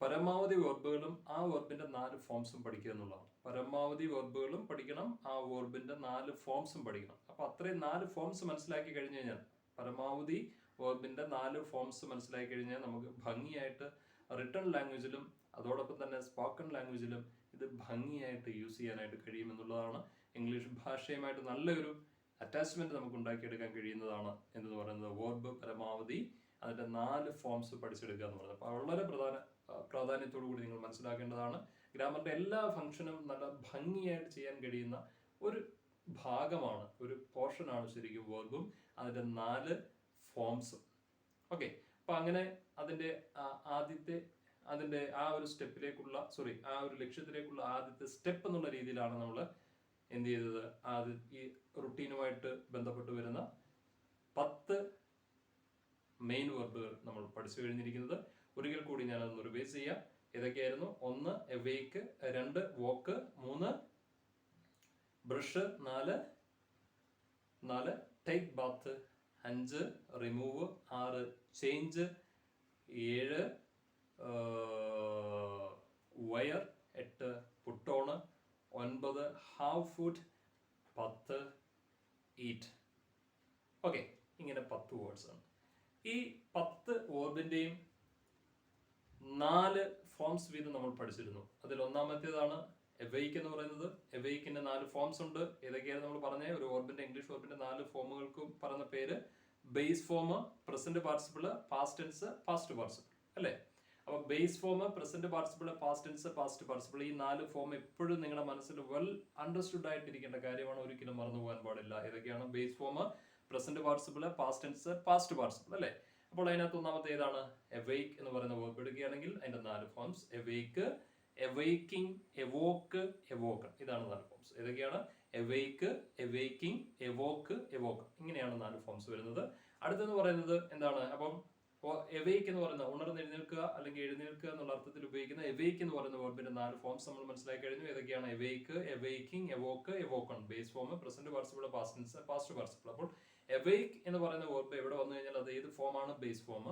പരമാവധി വെർബുകളും ആ വെർബിന്റെ 4 ഫോംസും പഠിക്കുക എന്നുള്ളതാണ്. പരമാവധി വെർബുകളും പഠിക്കണം, ആ വെർബിന്റെ 4 ഫോംസും പഠിക്കണം. അപ്പൊ അത്രയും 4 ഫോംസ് മനസ്സിലാക്കി കഴിഞ്ഞു കഴിഞ്ഞാൽ, പരമാവധി വെർബിന്റെ 4 ഫോംസ് മനസ്സിലാക്കി കഴിഞ്ഞാൽ നമുക്ക് ഭംഗിയായിട്ട് റിട്ടൺ ലാംഗ്വേജിലും അതോടൊപ്പം തന്നെ സ്പോക്കൺ ലാംഗ്വേജിലും ഇത് ഭംഗിയായിട്ട് യൂസ് ചെയ്യാനായിട്ട് കഴിയുമെന്നുള്ളതാണ്. ഇംഗ്ലീഷ് ഭാഷയുമായിട്ട് നല്ലൊരു അറ്റാച്ച്മെന്റ് നമുക്ക് ഉണ്ടാക്കിയെടുക്കാൻ കഴിയുന്നതാണ് എന്ന് പറയുന്നത് വെർബ് പരമാവധി അതിന്റെ 4 ഫോംസ് പഠിച്ചെടുക്കുക എന്ന് പറയുന്നത്. അപ്പോൾ വളരെ പ്രാധാന്യത്തോടു കൂടി നിങ്ങൾ മനസ്സിലാക്കേണ്ടതാണ്. ഗ്രാമറിന്റെ എല്ലാ ഫംഗ്ഷനും നല്ല ഭംഗിയായിട്ട് ചെയ്യാൻ കഴിയുന്ന ഒരു ഭാഗമാണ്, ഒരു പോർഷനാണ് ശരിക്കും വെർബും അതിന്റെ 4 ഫോംസും. ഓക്കെ, അപ്പൊ അങ്ങനെ അതിന്റെ ആ ഒരു സ്റ്റെപ്പിലേക്കുള്ള ആ ഒരു ലക്ഷ്യത്തിലേക്കുള്ള ആദ്യത്തെ സ്റ്റെപ്പ് എന്നുള്ള രീതിയിലാണ് നമ്മൾ എന്ത് ചെയ്തത്? ഈ റുട്ടീനുമായിട്ട് ബന്ധപ്പെട്ട് വരുന്ന 10 മെയിൻ വെർബുകൾ നമ്മൾ പഠിച്ചു കഴിഞ്ഞിരിക്കുന്നത്. ഒരിക്കൽ കൂടി ഞാനതൊന്ന് റിവൈസ് ചെയ്യാം. ഏതൊക്കെയായിരുന്നു? 1 awake, 2 walk, 3 brush, 4 take bath, 5 remove, 6 change, 7 wear, 8 put on, 9 have food, 10 eat. Okay, ഇങ്ങനെ 10 വേർഡ്സ് ആണ്. ഈ 10 വേർബിന്റെയും 4 ഫോംസ് വീതം നമ്മൾ പഠിച്ചിരുന്നു. അതിൽ ഒന്നാമത്തേതാണ് എവെയ്ക്ക് എന്ന് പറയുന്നത്. എവെയ്ക്കിന്റെ 4 ഫോംസ് ഉണ്ട്. ഏതൊക്കെയാണ് നമ്മൾ പറഞ്ഞത്? ഒരു വെർബിന്റെ, ഇംഗ്ലീഷ് വെർബിന്റെ 4 ഫോമുകൾക്കും പറയുന്ന പേര് base form, present participle, past tense, past participle അല്ലേ? അപ്പൊ base form, present participle, past tense, past participle, ഈ 4 ഫോം എപ്പോഴും നിങ്ങളുടെ മനസ്സിൽ വെൽ അണ്ടർസ്റ്റുഡ് ആയിട്ടിരിക്കേണ്ട കാര്യമാണ്. ഒരിക്കലും മറന്നു പോകാൻ പാടില്ല. ഏതൊക്കെയാണ്? Base form, present participle, past tense, past participle അല്ലേ? അപ്പോൾ അതിനകത്ത് ഒന്നാമത്തെ ഏതാണ്? എവേക്ക് എന്ന് പറയുന്ന വേർബ് എടുക്കുകയാണെങ്കിൽ അതിന്റെ 4 ഫോംസ് എവേക്ക്, എവേക്കിംഗ്, എവോക്ക്, എവോക്കൺ. ഇതാണ് 4 ഫോംസ്. ഏതൊക്കെയാണ്? Awake, awaking, awoke, എവോക്കൺ. ഇങ്ങനെയാണ് 4 ഫോംസ് വരുന്നത്. അടുത്തെന്ന് പറയുന്നത് എന്താണ്? അപ്പം എവേക്ക് എന്ന് പറയുന്ന ഉണർന്ന് എഴുന്നേൽക്കുക അല്ലെങ്കിൽ എഴുന്നേൽക്കുക എന്നുള്ള അർത്ഥത്തിൽ ഉപയോഗിക്കുന്ന എവേക്ക് എന്ന് പറയുന്ന വേർബിന്റെ 4 ഫോംസ് നമ്മൾ മനസ്സിലാക്കി കഴിഞ്ഞു. ഏതൊക്കെയാണ്? Awake, awaking, awoke, awoken. Base form, present participle, past tense, past participle. അപ്പോൾ എവേക്ക് എന്ന് പറയുന്ന വേർബ് എവിടെ വന്നു കഴിഞ്ഞാൽ അത് ഏത് ഫോമാണ്? Base form.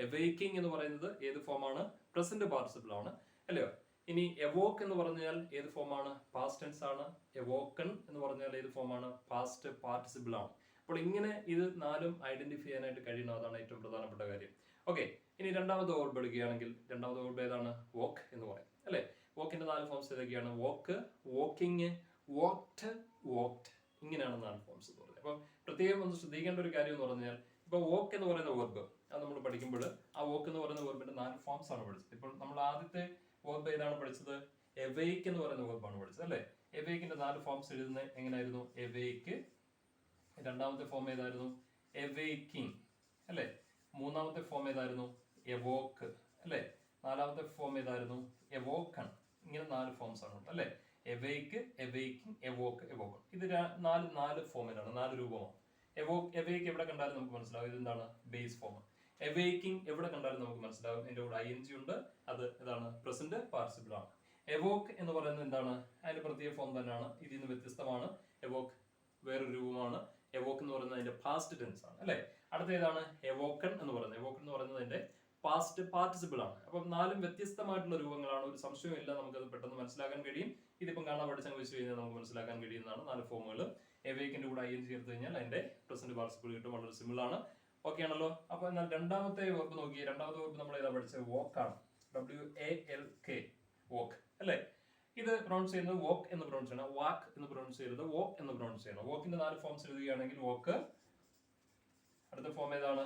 എവേക്കിംഗ് എന്ന് പറയുന്നത് ഏത് ഫോമാണ്? പ്രസന്റ് പാർട്ടിസിപ്പിൾ ആണ് അല്ലയോ? ഇനി എവോക്ക് എന്ന് പറഞ്ഞാൽ ഏത് ഫോമാണ്? പാസ്റ്റ് ടെൻസ് ആണ്. എവോക്കൺ എന്ന് പറഞ്ഞാൽ ഏത് ഫോമാണ്? പാസ്റ്റ് പാർട്ടിസിപ്പിൾ ആണ്. അപ്പോൾ ഇങ്ങനെ ഇത് 4ഉം ഐഡന്റിഫൈ ചെയ്യാനായിട്ട് കഴിയണം. അതാണ് ഏറ്റവും പ്രധാനപ്പെട്ട കാര്യം. ഓക്കെ, ഇനി രണ്ടാമത്തെ വേർബ് എടുക്കുകയാണെങ്കിൽ രണ്ടാമത്തെ വേർബ് ഏതാണ്? വോക്ക് എന്ന് പറയും അല്ലെ? വോക്കിന്റെ 4 ഫോംസ് ഏതൊക്കെയാണ്? Walk, walking, വോക്ട്, വോക്ട്. ഇങ്ങനെയാണ് 4 ഫോംസ് എന്ന് പറയുന്നത്. അപ്പൊ പ്രത്യേകം ഒന്ന് ശ്രദ്ധിക്കേണ്ട ഒരു കാര്യം എന്ന് പറഞ്ഞാൽ ഇപ്പൊ വോക്ക് എന്ന് പറയുന്ന വെർബ് അത് നമ്മൾ പഠിക്കുമ്പോൾ ആ വോക്ക് എന്ന് പറയുന്ന വെർബിന്റെ 4 ഫോംസ് ആണ് പഠിച്ചത്. ഇപ്പോൾ നമ്മൾ ആദ്യത്തെ വെർബ് ഏതാണ് പഠിച്ചത്? എവേക്ക് എന്ന് പറയുന്ന വെർബാണ് പഠിച്ചത് അല്ലെ? എവേക്കിന്റെ 4 ഫോംസ് എഴുതുന്നത് എങ്ങനെയായിരുന്നു? എവേക്ക്. രണ്ടാമത്തെ ഫോം ഏതായിരുന്നു? എവേക്കിംഗ് അല്ലെ? മൂന്നാമത്തെ ഫോം ഏതായിരുന്നു? എവോക്ക് അല്ലെ? നാലാമത്തെ ഫോം ഏതായിരുന്നു? എവോക്കൺ. ഇങ്ങനെ 4 ഫോംസ് ആണ് അല്ലെ? Awake, awaking, awoke, എവോക്കൺ. ഇത് നാല് ഫോമിലാണ്, 4 രൂപമാണ്. എവേക്ക് എവിടെ കണ്ടാലും നമുക്ക് മനസ്സിലാവും ഇത് എന്താണ്, ബേസ് ഫോം. എവേക്കിംഗ് എവിടെ കണ്ടാലും നമുക്ക് മനസ്സിലാവും ഇതിന്റെ കൂടെ ING ഉണ്ട്, അത് ഇതാണ് പ്രസന്റ് പാർട്ടിസിപ്പിൾ ആണ്. എവോക്ക് എന്ന് പറയുന്നത് എന്താണ്, അതിന്റെ പ്രത്യേക ഫോം തന്നെയാണ്, ഇതിൽ നിന്ന് വ്യത്യസ്തമാണ്. എവോക്ക് വേറൊരു രൂപമാണ്. എവോക്ക് എന്ന് പറയുന്നത് അതിന്റെ പാസ്റ്റ് ടെൻസ് ആണ് അല്ലെ. അടുത്ത ഏതാണ്, എവോക്കൺ എന്ന് പറയുന്നത്. എവോക്കൺ എന്ന് പറയുന്നത് അതിന്റെ പാസ്റ്റ് പാർട്ടിസിപ്പിൾ ആണ്. അപ്പം 4 വ്യത്യസ്തമായിട്ടുള്ള രൂപങ്ങളാണ്. ഒരു സംശയമില്ല, നമുക്കത് പെട്ടെന്ന് മനസ്സിലാക്കാൻ കഴിയും. ഇതിപ്പം കാണാൻ പഠിച്ചങ്ങ് വെച്ച് കഴിഞ്ഞാൽ നമുക്ക് മനസ്സിലാക്കാൻ കഴിയുന്നതാണ് 4 ഫോമുകൾ. എവേക്കിന്റെ കൂടെ ING ചേർത്ത് കഴിഞ്ഞാൽ അതിന്റെ പ്രസന്റ് പാർട്ടിസിപ്പിൾ കിട്ടും. വളരെ സിമ്പിൾ ആണ്. ഓക്കെ ആണല്ലോ. അപ്പൊ എന്നാൽ രണ്ടാമത്തെ വെർബ് നോക്കി. രണ്ടാമത്തെ വെർബ് നമ്മൾ ഏതാ പഠിച്ചത്, വോക്ക് ആണ്. WALK, വോക്ക് അല്ലെ. ഇത് പ്രൊണൗൺസ് ചെയ്യുന്നത് വോക്ക് എന്ന് പ്രൊണൗൺസ് ചെയ്യണം, വാക്ക് എന്ന് പ്രൊണൗൺസ് ചെയ്യരുത്, വോക്ക് എന്ന് പ്രൊണൗൺസ് ചെയ്യണം. വോക്കിന്റെ 4 ഫോംസ് എഴുതുകയാണെങ്കിൽ വോക്ക്. അടുത്ത ഫോം ഏതാണ്,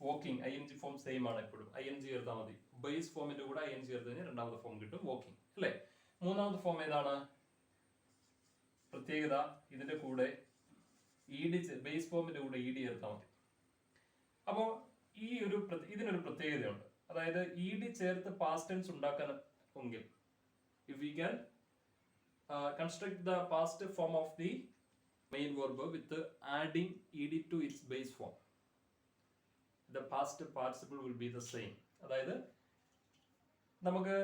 വോക്കിംഗ്. ING ഫോം സെയിം ആണ് എപ്പോഴും, ING ചേർത്താൽ മതി. ബേസ് ഫോമിന്റെ കൂടെ ING ചേർത്ത് കഴിഞ്ഞാൽ രണ്ടാമത്തെ ഫോം കിട്ടും, വോക്കിംഗ് അല്ലെ. മൂന്നാമത്തെ ഫോം ഏതാണ്, പ്രത്യേകത, ഇതിന്റെ കൂടെ ബേസ് ഫോമിന്റെ കൂടെ ED ചേർത്താൽ മതി. അപ്പോ ഇതിനൊരു പ്രത്യേകതയുണ്ട്. അതായത് ED ചേർത്ത് പാസ്റ്റ് ടെൻസ് ഉണ്ടാക്കാനെങ്കിൽ if we can construct the past form of the main verb with adding ED to its base form, the past participle will be the same. അതായത് നമുക്ക്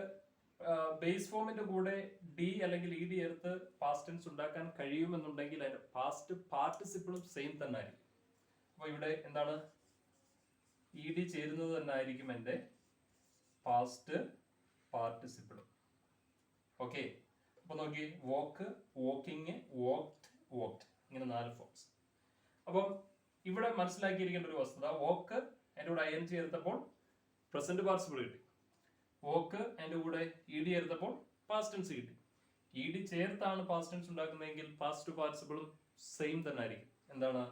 ബേസ് ഫോമിന്റെ കൂടെ D അല്ലെങ്കിൽ ED ചേർത്ത് പാസ്റ്റ് ടെൻസ് ഉണ്ടാക്കാൻ കഴിയുമെന്നുണ്ടെങ്കിൽ അതിന്റെ പാസ്റ്റ് പാർട്ടിസിപ്പിളും സെയിം തന്നെ ആയിരിക്കും. അപ്പൊ ഇവിടെ എന്താണ്, ED ചേരുന്നത് തന്നെ ആയിരിക്കും എന്റെ പാസ്റ്റ് പാർട്ടിസിപ്പിൾ. ഓക്കെ, അപ്പൊ നോക്കി, വോക്ക്, വോക്കിംഗ്, വോക്ട്, വോക്ട്, ഇങ്ങനെ 4 ഫോംസ്. അപ്പം ഇവിടെ മനസ്സിലാക്കിയിരിക്കേണ്ട ഒരു വസ്തുത, വോക്ക് അതിന്റെ കൂടെ ING ചേർത്തപ്പോൾ പ്രസന്റ് പാർട്ടിസിപ്പിൾ കിട്ടി. വോക്ക് അതിന്റെ കൂടെ ED ചേർത്തപ്പോൾ പാസ്റ്റ് ടെൻസ് കിട്ടി. ED ചേർത്താണ് പാസ്റ്റ് ടെൻസ് ഉണ്ടാക്കുന്നതെങ്കിൽ പാസ്റ്റ് പാർട്ടിസിപ്പിളും സെയിം തന്നെ ആയിരിക്കും, എന്താണ്,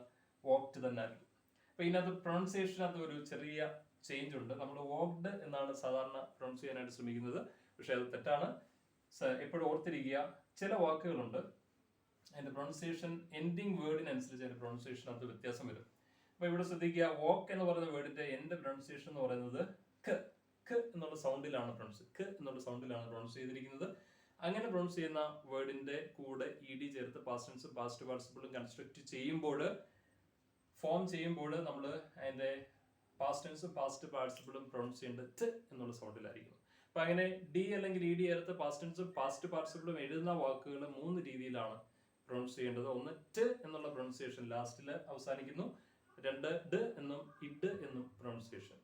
വോക്ട് തന്നെ ആയിരിക്കും. അപ്പൊ ഇതിനകത്ത് പ്രൊണൗൺസിയേഷനകത്ത് ഒരു ചെറിയ ചേഞ്ച് ഉണ്ട്. നമ്മൾ വോക്ഡ് എന്നാണ് സാധാരണ പ്രൊണൗൺസ് ചെയ്യാനായിട്ട് ശ്രമിക്കുന്നത്, പക്ഷെ അത് തെറ്റാണ്. എപ്പോഴും ഓർത്തിരിക്കുക, ചില വാക്കുകളുണ്ട് അതിന്റെ പ്രൊണൗൺസിയേഷൻ എൻഡിങ് വേർഡിനനുസരിച്ച് അതിന്റെ പ്രൊണൗൺസിയേഷനകത്ത് വ്യത്യാസം വരും. അപ്പൊ ഇവിടെ ശ്രദ്ധിക്കുക, വോക്ക് എന്ന് പറയുന്ന വേർഡിന്റെ എൻഡ് പ്രൊണൗൺസിയേഷൻ എന്ന് പറയുന്നത് ക എന്നുള്ള സൗണ്ടിലാണ് പ്രൊണൗൺസ് ചെയ്തിരിക്കുന്നത്. അങ്ങനെ പ്രൊണൗൺസ് ചെയ്യുന്ന വേർഡിന്റെ കൂടെ ED ചേർത്ത് പാസ്റ്റ് ടെൻസും പാസ്റ്റ് പാർട്ടിസിപ്പിളും കൺസ്ട്രക്ട് ചെയ്യുമ്പോൾ, ഫോം ചെയ്യുമ്പോൾ നമ്മൾ അതിന്റെ പാസ്റ്റ് ടെൻസും പാസ്റ്റ് പാർട്ടിസിപ്പിളും പ്രൊണൗൺസ് ചെയ്യേണ്ടത് ട് എന്നുള്ള സൗണ്ടിലായിരിക്കും. അപ്പൊ അങ്ങനെ D അല്ലെങ്കിൽ ED ചേർത്ത് പാസ്റ്റ് ടെൻസും പാസ്റ്റ് പാർട്ടിസിപ്പിളും എഴുതുന്ന വാക്കുകൾ 3 രീതിയിലാണ് പ്രൊണൗൺസ് ചെയ്യേണ്ടത്. ഒന്ന് ട് എന്നുള്ള പ്രൊണൗൺസിയേഷൻ ലാസ്റ്റിൽ അവസാനിക്കുന്നു, 2 ഡ് എന്നും ഇഡ് എന്നും പ്രൊണൗൺസിയേഷൻ.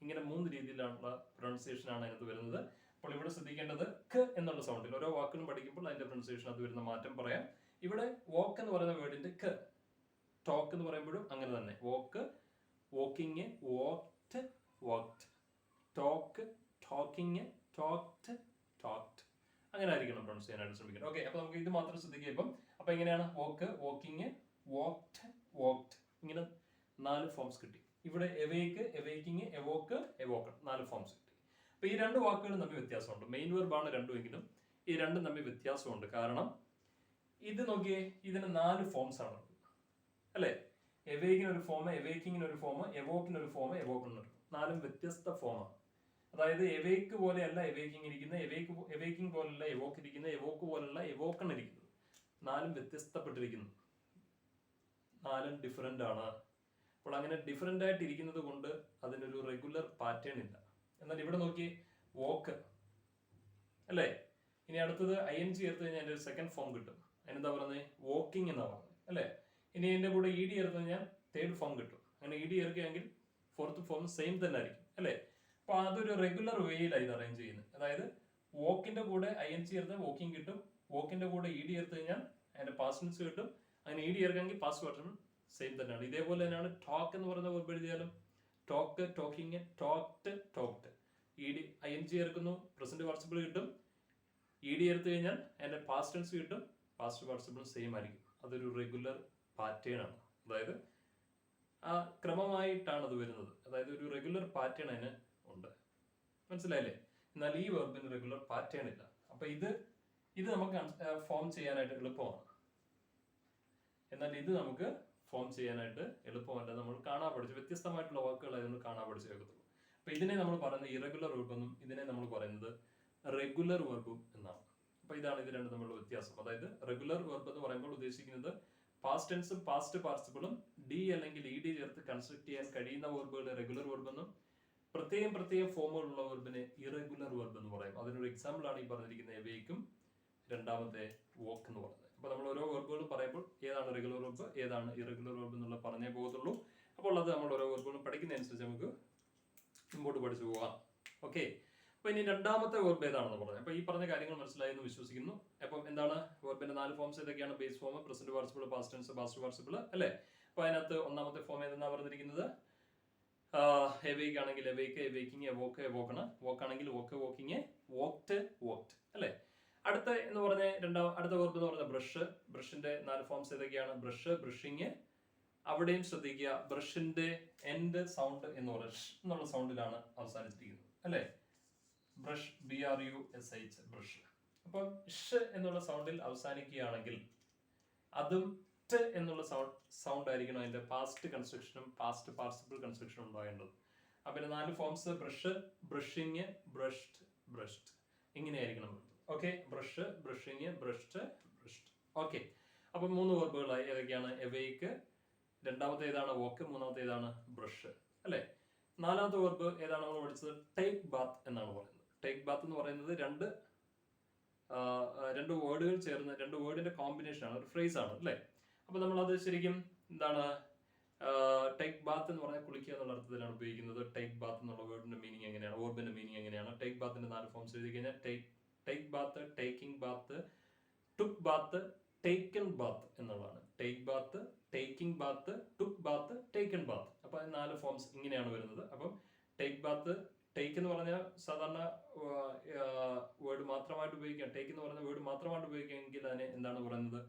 ഇങ്ങനെ 3 രീതിയിലുള്ള പ്രൊണൗൺസിയേഷൻ ആണ് അതിനകത്ത് വരുന്നത്. അപ്പോൾ ഇവിടെ ശ്രദ്ധിക്കേണ്ടത് ക എന്നുള്ള സൗണ്ടിൽ ഓരോ വാക്കിനും പഠിക്കുമ്പോൾ അതിന്റെ പ്രൊണൗൺസിയേഷൻ അത് വരുന്ന മാറ്റം പറയാം. ഇവിടെ വോക്ക് എന്ന് പറയുന്ന വേർഡിന്റെ ക, ടോക്ക് എന്ന് പറയുമ്പോഴും അങ്ങനെ തന്നെ, walk, walking, വോക്ട്, വോക്ട്, talk, talking, talked, talked, അങ്ങനെ ആയിരിക്കണം പ്രൊണൗൺസ് ചെയ്യാനായിട്ട് ശ്രമിക്കണം. ഓക്കെ, അപ്പൊ നമുക്ക് ഇത് മാത്രം ശ്രദ്ധിക്കുക ഇപ്പം. അപ്പൊ എങ്ങനെയാണ്, വോക്ക്, വോക്കിംഗ്, വോക്ട്, വോക്ട്, ഇങ്ങനെ 4 ഫോംസ് കിട്ടി. ഇവിടെ എവേക്ക്, എവേക്കിംഗ്, എവോക്ക്, എവോക്കൺ, 4 ഫോംസ് കിട്ടി. അപ്പൊ ഈ 2 വാക്കുകളും തമ്മിൽ വ്യത്യാസമുണ്ട്. മെയിൻ വെർബാണ് രണ്ടുമെങ്കിലും ഈ രണ്ടും തമ്മിൽ വ്യത്യാസമുണ്ട്. കാരണം ഇത് നോക്കിയേ, ഇതിന് 4 ഫോംസ് ആണ് അല്ലെ. എവേക്കിന് ഒരു ഫോം, എവേക്കിങ്ങിന് ഒരു ഫോം, എവോക്കിന് ഒരു ഫോം, എവോക്കണിന് ഒരു ഫോം, 4 വ്യത്യസ്ത ഫോമാണ്. അതായത് എവേക്ക് പോലെയല്ല എവേക്കിംഗ് ഇരിക്കുന്നത്, എവേക്കിംഗ് പോലല്ല എവോക്ക് ഇരിക്കുന്നത്, എവോക്ക് പോലല്ല എവോക്കൺ ഇരിക്കുന്നത്. 4 വ്യത്യസ്തപ്പെട്ടിരിക്കുന്നു, 4 ഡിഫറെന്റ് ആണ്. അപ്പോൾ അങ്ങനെ ഡിഫറെന്റ് ആയിട്ട് ഇരിക്കുന്നത് കൊണ്ട് അതിനൊരു റെഗുലർ പാറ്റേൺ ഇല്ല. എന്നാൽ ഇവിടെ നോക്കി, വോക്ക് അല്ലേ, ഇനി അടുത്തത് ING ചേർത്ത് കഴിഞ്ഞാൽ അതിന്റെ ഒരു സെക്കൻഡ് ഫോം കിട്ടും. അതിനെന്താ പറയുന്നത്, വോക്കിംഗ് എന്നാ പറയുന്നത് അല്ലെ. ഇനി ഇതിന്റെ കൂടെ ED ചേർത്ത് കഴിഞ്ഞാൽ 3rd ഫോം കിട്ടും. അങ്ങനെ ED ചേർക്കുകയാണെങ്കിൽ 4th ഫോം സെയിം തന്നെ ആയിരിക്കും അല്ലെ. അപ്പൊ അതൊരു റെഗുലർ വേയിലാണ് ഇത് അറേഞ്ച് ചെയ്യുന്നത്. അതായത് വോക്കിന്റെ കൂടെ ING ചേർത്ത് വോക്കിംഗ് കിട്ടും, വോക്കിന്റെ കൂടെ ED ചേർത്ത് കഴിഞ്ഞാൽ അതിന്റെ പാസ്റ്റ് ടെൻസ് കിട്ടും. അങ്ങനെ ED ചേർക്കാമെങ്കിൽ പാസ്റ്റ് പാർട്ടിസിപ്പിൾ സെയിം തന്നെയാണ്. ഇതേപോലെ തന്നെയാണ് ടോക്ക് എന്ന് പറയുന്ന വെർബ് എഴുതിയാലും, talk, talking, talked, talked, ING ചേർക്കുന്നു, പ്രസന്റ് പാർട്ടിസിപ്പിൾ കിട്ടും. ED ചേർത്ത് കഴിഞ്ഞാൽ അതിന്റെ പാസ്റ്റ് ടെൻസ് കിട്ടും, പാസ്റ്റ് പാർട്ടിസിപ്പിൾ സെയിം ആയിരിക്കും. അതൊരു റെഗുലർ പാറ്റേൺ ആണ്. അതായത് ആ ക്രമമായിട്ടാണ് അത് വരുന്നത്. അതായത് ഒരു റെഗുലർ പാറ്റേൺ അതിന് ഉണ്ട്. മനസ്സിലായില്ലേ? എന്നാൽ ഈ വെർബിന് റെഗുലർ പാറ്റേൺ ഇല്ല. അപ്പൊ ഇത് നമുക്ക് ഫോം ചെയ്യാനായിട്ട് എളുപ്പമാണ്. എന്നാൽ ഇത് നമുക്ക് ഫോം ചെയ്യാനായിട്ട് എളുപ്പമല്ല. നമ്മൾ കാണാൻ പഠിച്ചു വ്യത്യസ്തമായിട്ടുള്ള വാക്കുകളായതുകൊണ്ട് കാണാൻ പഠിച്ചേക്കത്തുള്ളൂ. അപ്പൊ ഇതിനെ നമ്മൾ പറയുന്നത് ഇറഗുലർ വെർബ് എന്നും ഇതിനെ നമ്മൾ പറയുന്നത് റെഗുലർ വെർബും എന്നാണ്. അപ്പൊ അപ്പൊ ഇതാണ് ഇത് രണ്ടും തമ്മിലുള്ള വ്യത്യാസം. അതായത് റെഗുലർ വെർബ് എന്ന് പറയുമ്പോൾ ഉദ്ദേശിക്കുന്നത് പാസ്റ്റ് ടെൻസും പാസ്റ്റ് പാർട്ടിസിപ്പിളും ഡി അല്ലെങ്കിൽ ഇ ഡി ചേർത്ത് കൺസ്ട്രക്ട് ചെയ്യാൻ കഴിയുന്ന വെർബുകൾ റെഗുലർ വെർബ് എന്നും പ്രത്യേകം ഫോമുകളുള്ള വെർബിനെ ഇറഗുലർ വെർബ് എന്ന് പറയും. അതിനൊരു എക്സാമ്പിൾ ആണ് ഈ പറഞ്ഞിരിക്കുന്ന എവേക്കും രണ്ടാമത്തെ വോക്ക് എന്ന് പറയുന്നത്. അപ്പൊ നമ്മൾ ഓരോ വെർബുകളും പറയുമ്പോൾ ഏതാണ് റെഗുലർ വെർബ് ഏതാണ് ഇറഗുലർ വെർബ് എന്നുള്ള പറഞ്ഞേ പോകത്തുള്ളൂ. അപ്പോൾ അത് നമ്മൾ ഓരോ വെർബുകളും പഠിക്കുന്നതനുസരിച്ച് നമുക്ക് മുമ്പോട്ട് പഠിച്ചു പോവാം. ഓക്കെ, അപ്പൊ ഇനി രണ്ടാമത്തെ വെർബ് ഏതാണെന്ന് പറഞ്ഞത്. അപ്പൊ ഈ പറഞ്ഞ കാര്യങ്ങൾ മനസ്സിലായി എന്ന് വിശ്വസിക്കുന്നു. അപ്പം എന്താണ് വെർബിന്റെ 4 ഫോംസ് ഏതൊക്കെയാണ്? Base form, present participle, past tense, past participle അല്ലേ? അപ്പൊ അതിനകത്ത് ഒന്നാമത്തെ ഫോം ഏതെന്നാ പറഞ്ഞിരിക്കുന്നത്? എവേക്ക് ആണെങ്കിൽ awake, awaking, awoke, awoken. Walk ആണെങ്കിൽ വോക്ക്, വോക്കിങ്, വോക്ട്, വോക്ട് അല്ലേ? അടുത്ത എന്ന് പറഞ്ഞ അടുത്ത വെർബ് എന്ന് പറഞ്ഞ ബ്രഷ്. ബ്രഷിന്റെ 4 ഫോംസ് ഏതൊക്കെയാണ്? Brush, brushing. അവിടെയും ശ്രദ്ധിക്കുക, ബ്രഷിന്റെ എൻഡ് സൗണ്ട് എന്ന് എന്നുള്ള സൗണ്ടിലാണ് അവസാനിച്ചിരിക്കുന്നത് അല്ലേ? Brush, BRUSH, brush. അപ്പം ഷ് എന്നുള്ള സൗണ്ടിൽ അവസാനിക്കുകയാണെങ്കിൽ അതും ട് എന്നുള്ള സൗണ്ട് ആയിരിക്കണം അതിന്റെ പാസ്റ്റ് കൺസ്ട്രക്ഷനും പാസ്റ്റ് പാർട്ടിസിപ്പിൾ കൺസ്ട്രക്ഷനും ഉണ്ടാകേണ്ടത്. അപ്പൊ 4 forms brush, brushing, brushed, brushed ഇങ്ങനെയായിരിക്കണം. Okay, brush, brushing, brushed, brushed. Okay, അപ്പൊ 3 വെർബുകളായി. ഏതൊക്കെയാണ്? എവേക്ക്, രണ്ടാമത്തെ ഏതാണ്? വോക്ക്, മൂന്നാമത്തെ ഏതാണ്? ബ്രഷ് അല്ലെ? 4ാമത്തെ വെർബ് ഏതാണ് നമ്മൾ പഠിച്ചത്? ടേക്ക് ബാത്ത് എന്നാണ് പറയുന്നത്. ടേക്ക് ബാത്ത് എന്ന് പറയുന്നത് രണ്ട് വേർഡുകൾ ചേർന്ന് 2 വേർഡിന്റെ കോമ്പിനേഷൻ ആണ്, ഒരു ഫ്രേസ് ആണ് അല്ലേ? അപ്പൊ നമ്മൾ അത് ശരിക്കും എന്താണ് ടേക്ക് ബാത്ത് എന്ന് പറഞ്ഞാൽ കുളിക്കുക എന്നുള്ള അർത്ഥത്തിലാണ് ഉപയോഗിക്കുന്നത്. ടേക്ക് ബാത്ത് എന്നുള്ള വേർഡിന്റെ മീനിങ് എങ്ങനെയാണ്? വെർബിന്റെ മീനിങ് എങ്ങനെയാണ്? ടേക്ക് ബാത്തിന്റെ 4 ഫോംസ് എഴുതി കഴിഞ്ഞാൽ take bath, taking bath, took bath, taken bath എന്നുള്ളതാണ്. Take bath, taking bath, took bath, taken bath. അപ്പൊ 4 ഫോംസ് ഇങ്ങനെയാണ് വരുന്നത്. അപ്പം ടേക്ക് ബാത്ത്, ടേക്ക് എന്ന് പറഞ്ഞാൽ സാധാരണ വേർഡ് മാത്രമായിട്ട് ഉപയോഗിക്കാം. ടേക്ക് എന്ന് പറയുന്ന വേർഡ് മാത്രമായിട്ട് ഉപയോഗിക്കാമെങ്കിൽ അതിനെ എന്താണ് പറയുന്നത്?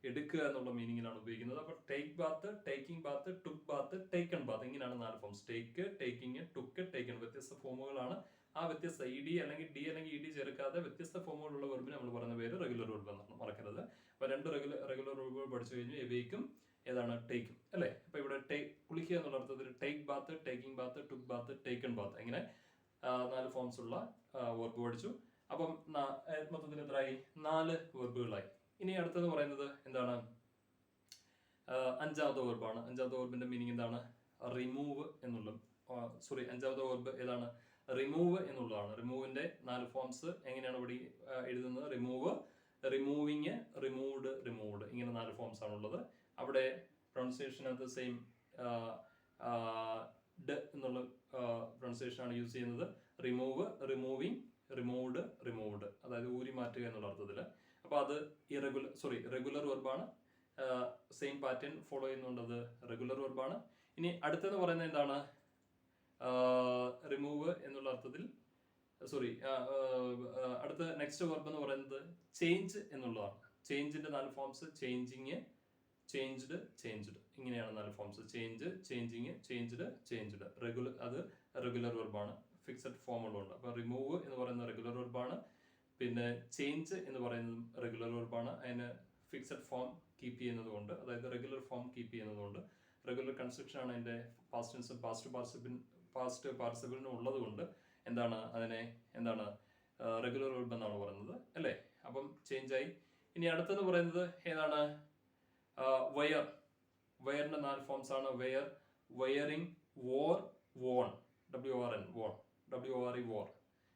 എടുക്കുക എന്നുള്ള മീനിങ്ങിലാണ് ഉപയോഗിക്കുന്നത്. അപ്പൊ take bath, taking bath, took bath, taken bath ഇങ്ങനെയാണ് 4 forms. Take, taking, took, taken വ്യത്യസ്ത ഫോമുകളാണ്. ആ വ്യത്യസ്ത ഇ അല്ലെങ്കിൽ ഡി അല്ലെങ്കിൽ ഇ ഡി ചേർക്കാതെ വ്യത്യസ്ത ഫോമുകളുള്ള വെർബിന് നമ്മൾ പറയുന്ന പേര് റെഗുലർ വെർബ് എന്നാണ്, മറക്കരുത്. അപ്പൊ 2 റെഗുലർ വെർബുകൾ പഠിച്ചു കഴിഞ്ഞു. എവേക്കും ഏതാണ്? ടേക്കും അല്ലേ? അപ്പൊ ഇവിടെ കുളിക്കുക എന്നുള്ള അർത്ഥത്തിൽ take bath, taking bath, took bath, taken bath ഇങ്ങനെ 4 ഫോംസ് ഉള്ള വെർബ് പഠിച്ചു. അപ്പം മൊത്തത്തിൽ എത്രയായി? 4 വെർബുകളായി. ഇനി അടുത്തത് പറയുന്നത് എന്താണ്? 5ാമത്തെ വെർബാണ്. 5ാമത്തെ വെർബിന്റെ മീനിങ് എന്താണ്? റിമൂവ് എന്നുള്ള 5ാമത്തെ വെർബ് ഏതാണ്? റിമൂവ് എന്നുള്ളതാണ്. റിമൂവിന്റെ 4 ഫോംസ് എങ്ങനെയാണ് ഇവിടെ എഴുതുന്നത്? റിമൂവ്, റിമൂവിങ്, റിമൂവ്ഡ്, റിമൂവ്ഡ് ഇങ്ങനെ 4 ഫോംസ് ആണുള്ളത്. അവിടെ പ്രൊണൗൺസിയേഷനകത്ത് സെയിം ഡ എന്നുള്ള പ്രൊണൗൺസിയേഷൻ ആണ് യൂസ് ചെയ്യുന്നത്. റിമൂവ്, റിമൂവിങ്, റിമൂവ്ഡ്, റിമൂവ്ഡ് അതായത് ഊരി മാറ്റുക എന്നുള്ള അർത്ഥത്തിൽ. അപ്പൊ അത് റെഗുലർ വെർബാണ്. സെയിം പാറ്റേൺ ഫോളോ ചെയ്യുന്നുണ്ട്. അത് റെഗുലർ വെർബാണ്. ഇനി അടുത്തെന്ന് പറയുന്നത് എന്താണ്? റിമൂവ് എന്നുള്ള അർത്ഥത്തിൽ അടുത്ത നെക്സ്റ്റ് വെർബ് എന്ന് പറയുന്നത് ചേഞ്ച് എന്നുള്ളതാണ്. ചേഞ്ചിന്റെ 4 ഫോംസ് ചേഞ്ചിങ്, ചേഞ്ച്ഡ്, ചേഞ്ച്ഡ് ഇങ്ങനെയാണ് 4 forms. Change, changing, changed, changed. അത് റെഗുലർ വെർബാണ്. ഫിക്സഡ് ഫോമുകളുണ്ട്. അപ്പൊ റിമൂവ് എന്ന് പറയുന്നത് റെഗുലർ വെർബാണ്. പിന്നെ ചേഞ്ച് എന്ന് പറയുന്നതും റെഗുലർ വെർബാണ്. അതിന് ഫിക്സഡ് ഫോം കീപ്പ് ചെയ്യുന്നതുകൊണ്ട്, അതായത് റെഗുലർ ഫോം കീപ്പ് ചെയ്യുന്നതുകൊണ്ട് റെഗുലർ കൺസ്ട്രക്ഷൻ ആണ് അതിന്റെ പാസ്റ്റ് ടെൻസും പാസ്റ്റ് പാർട്ടിസിപ്പിളിനും ഉള്ളത് കൊണ്ട് അതിനെ റെഗുലർ വെർബ് എന്നാണ് പറയുന്നത് അല്ലേ? അപ്പം ചേഞ്ച് ആയി. ഇനി അടുത്തെന്ന് പറയുന്നത് ഏതാണ്? വയർ. വയറിന്റെ 4 ഫോംസ് ആണ്. Wire, wiring, war, von, WORN, von, WORE, war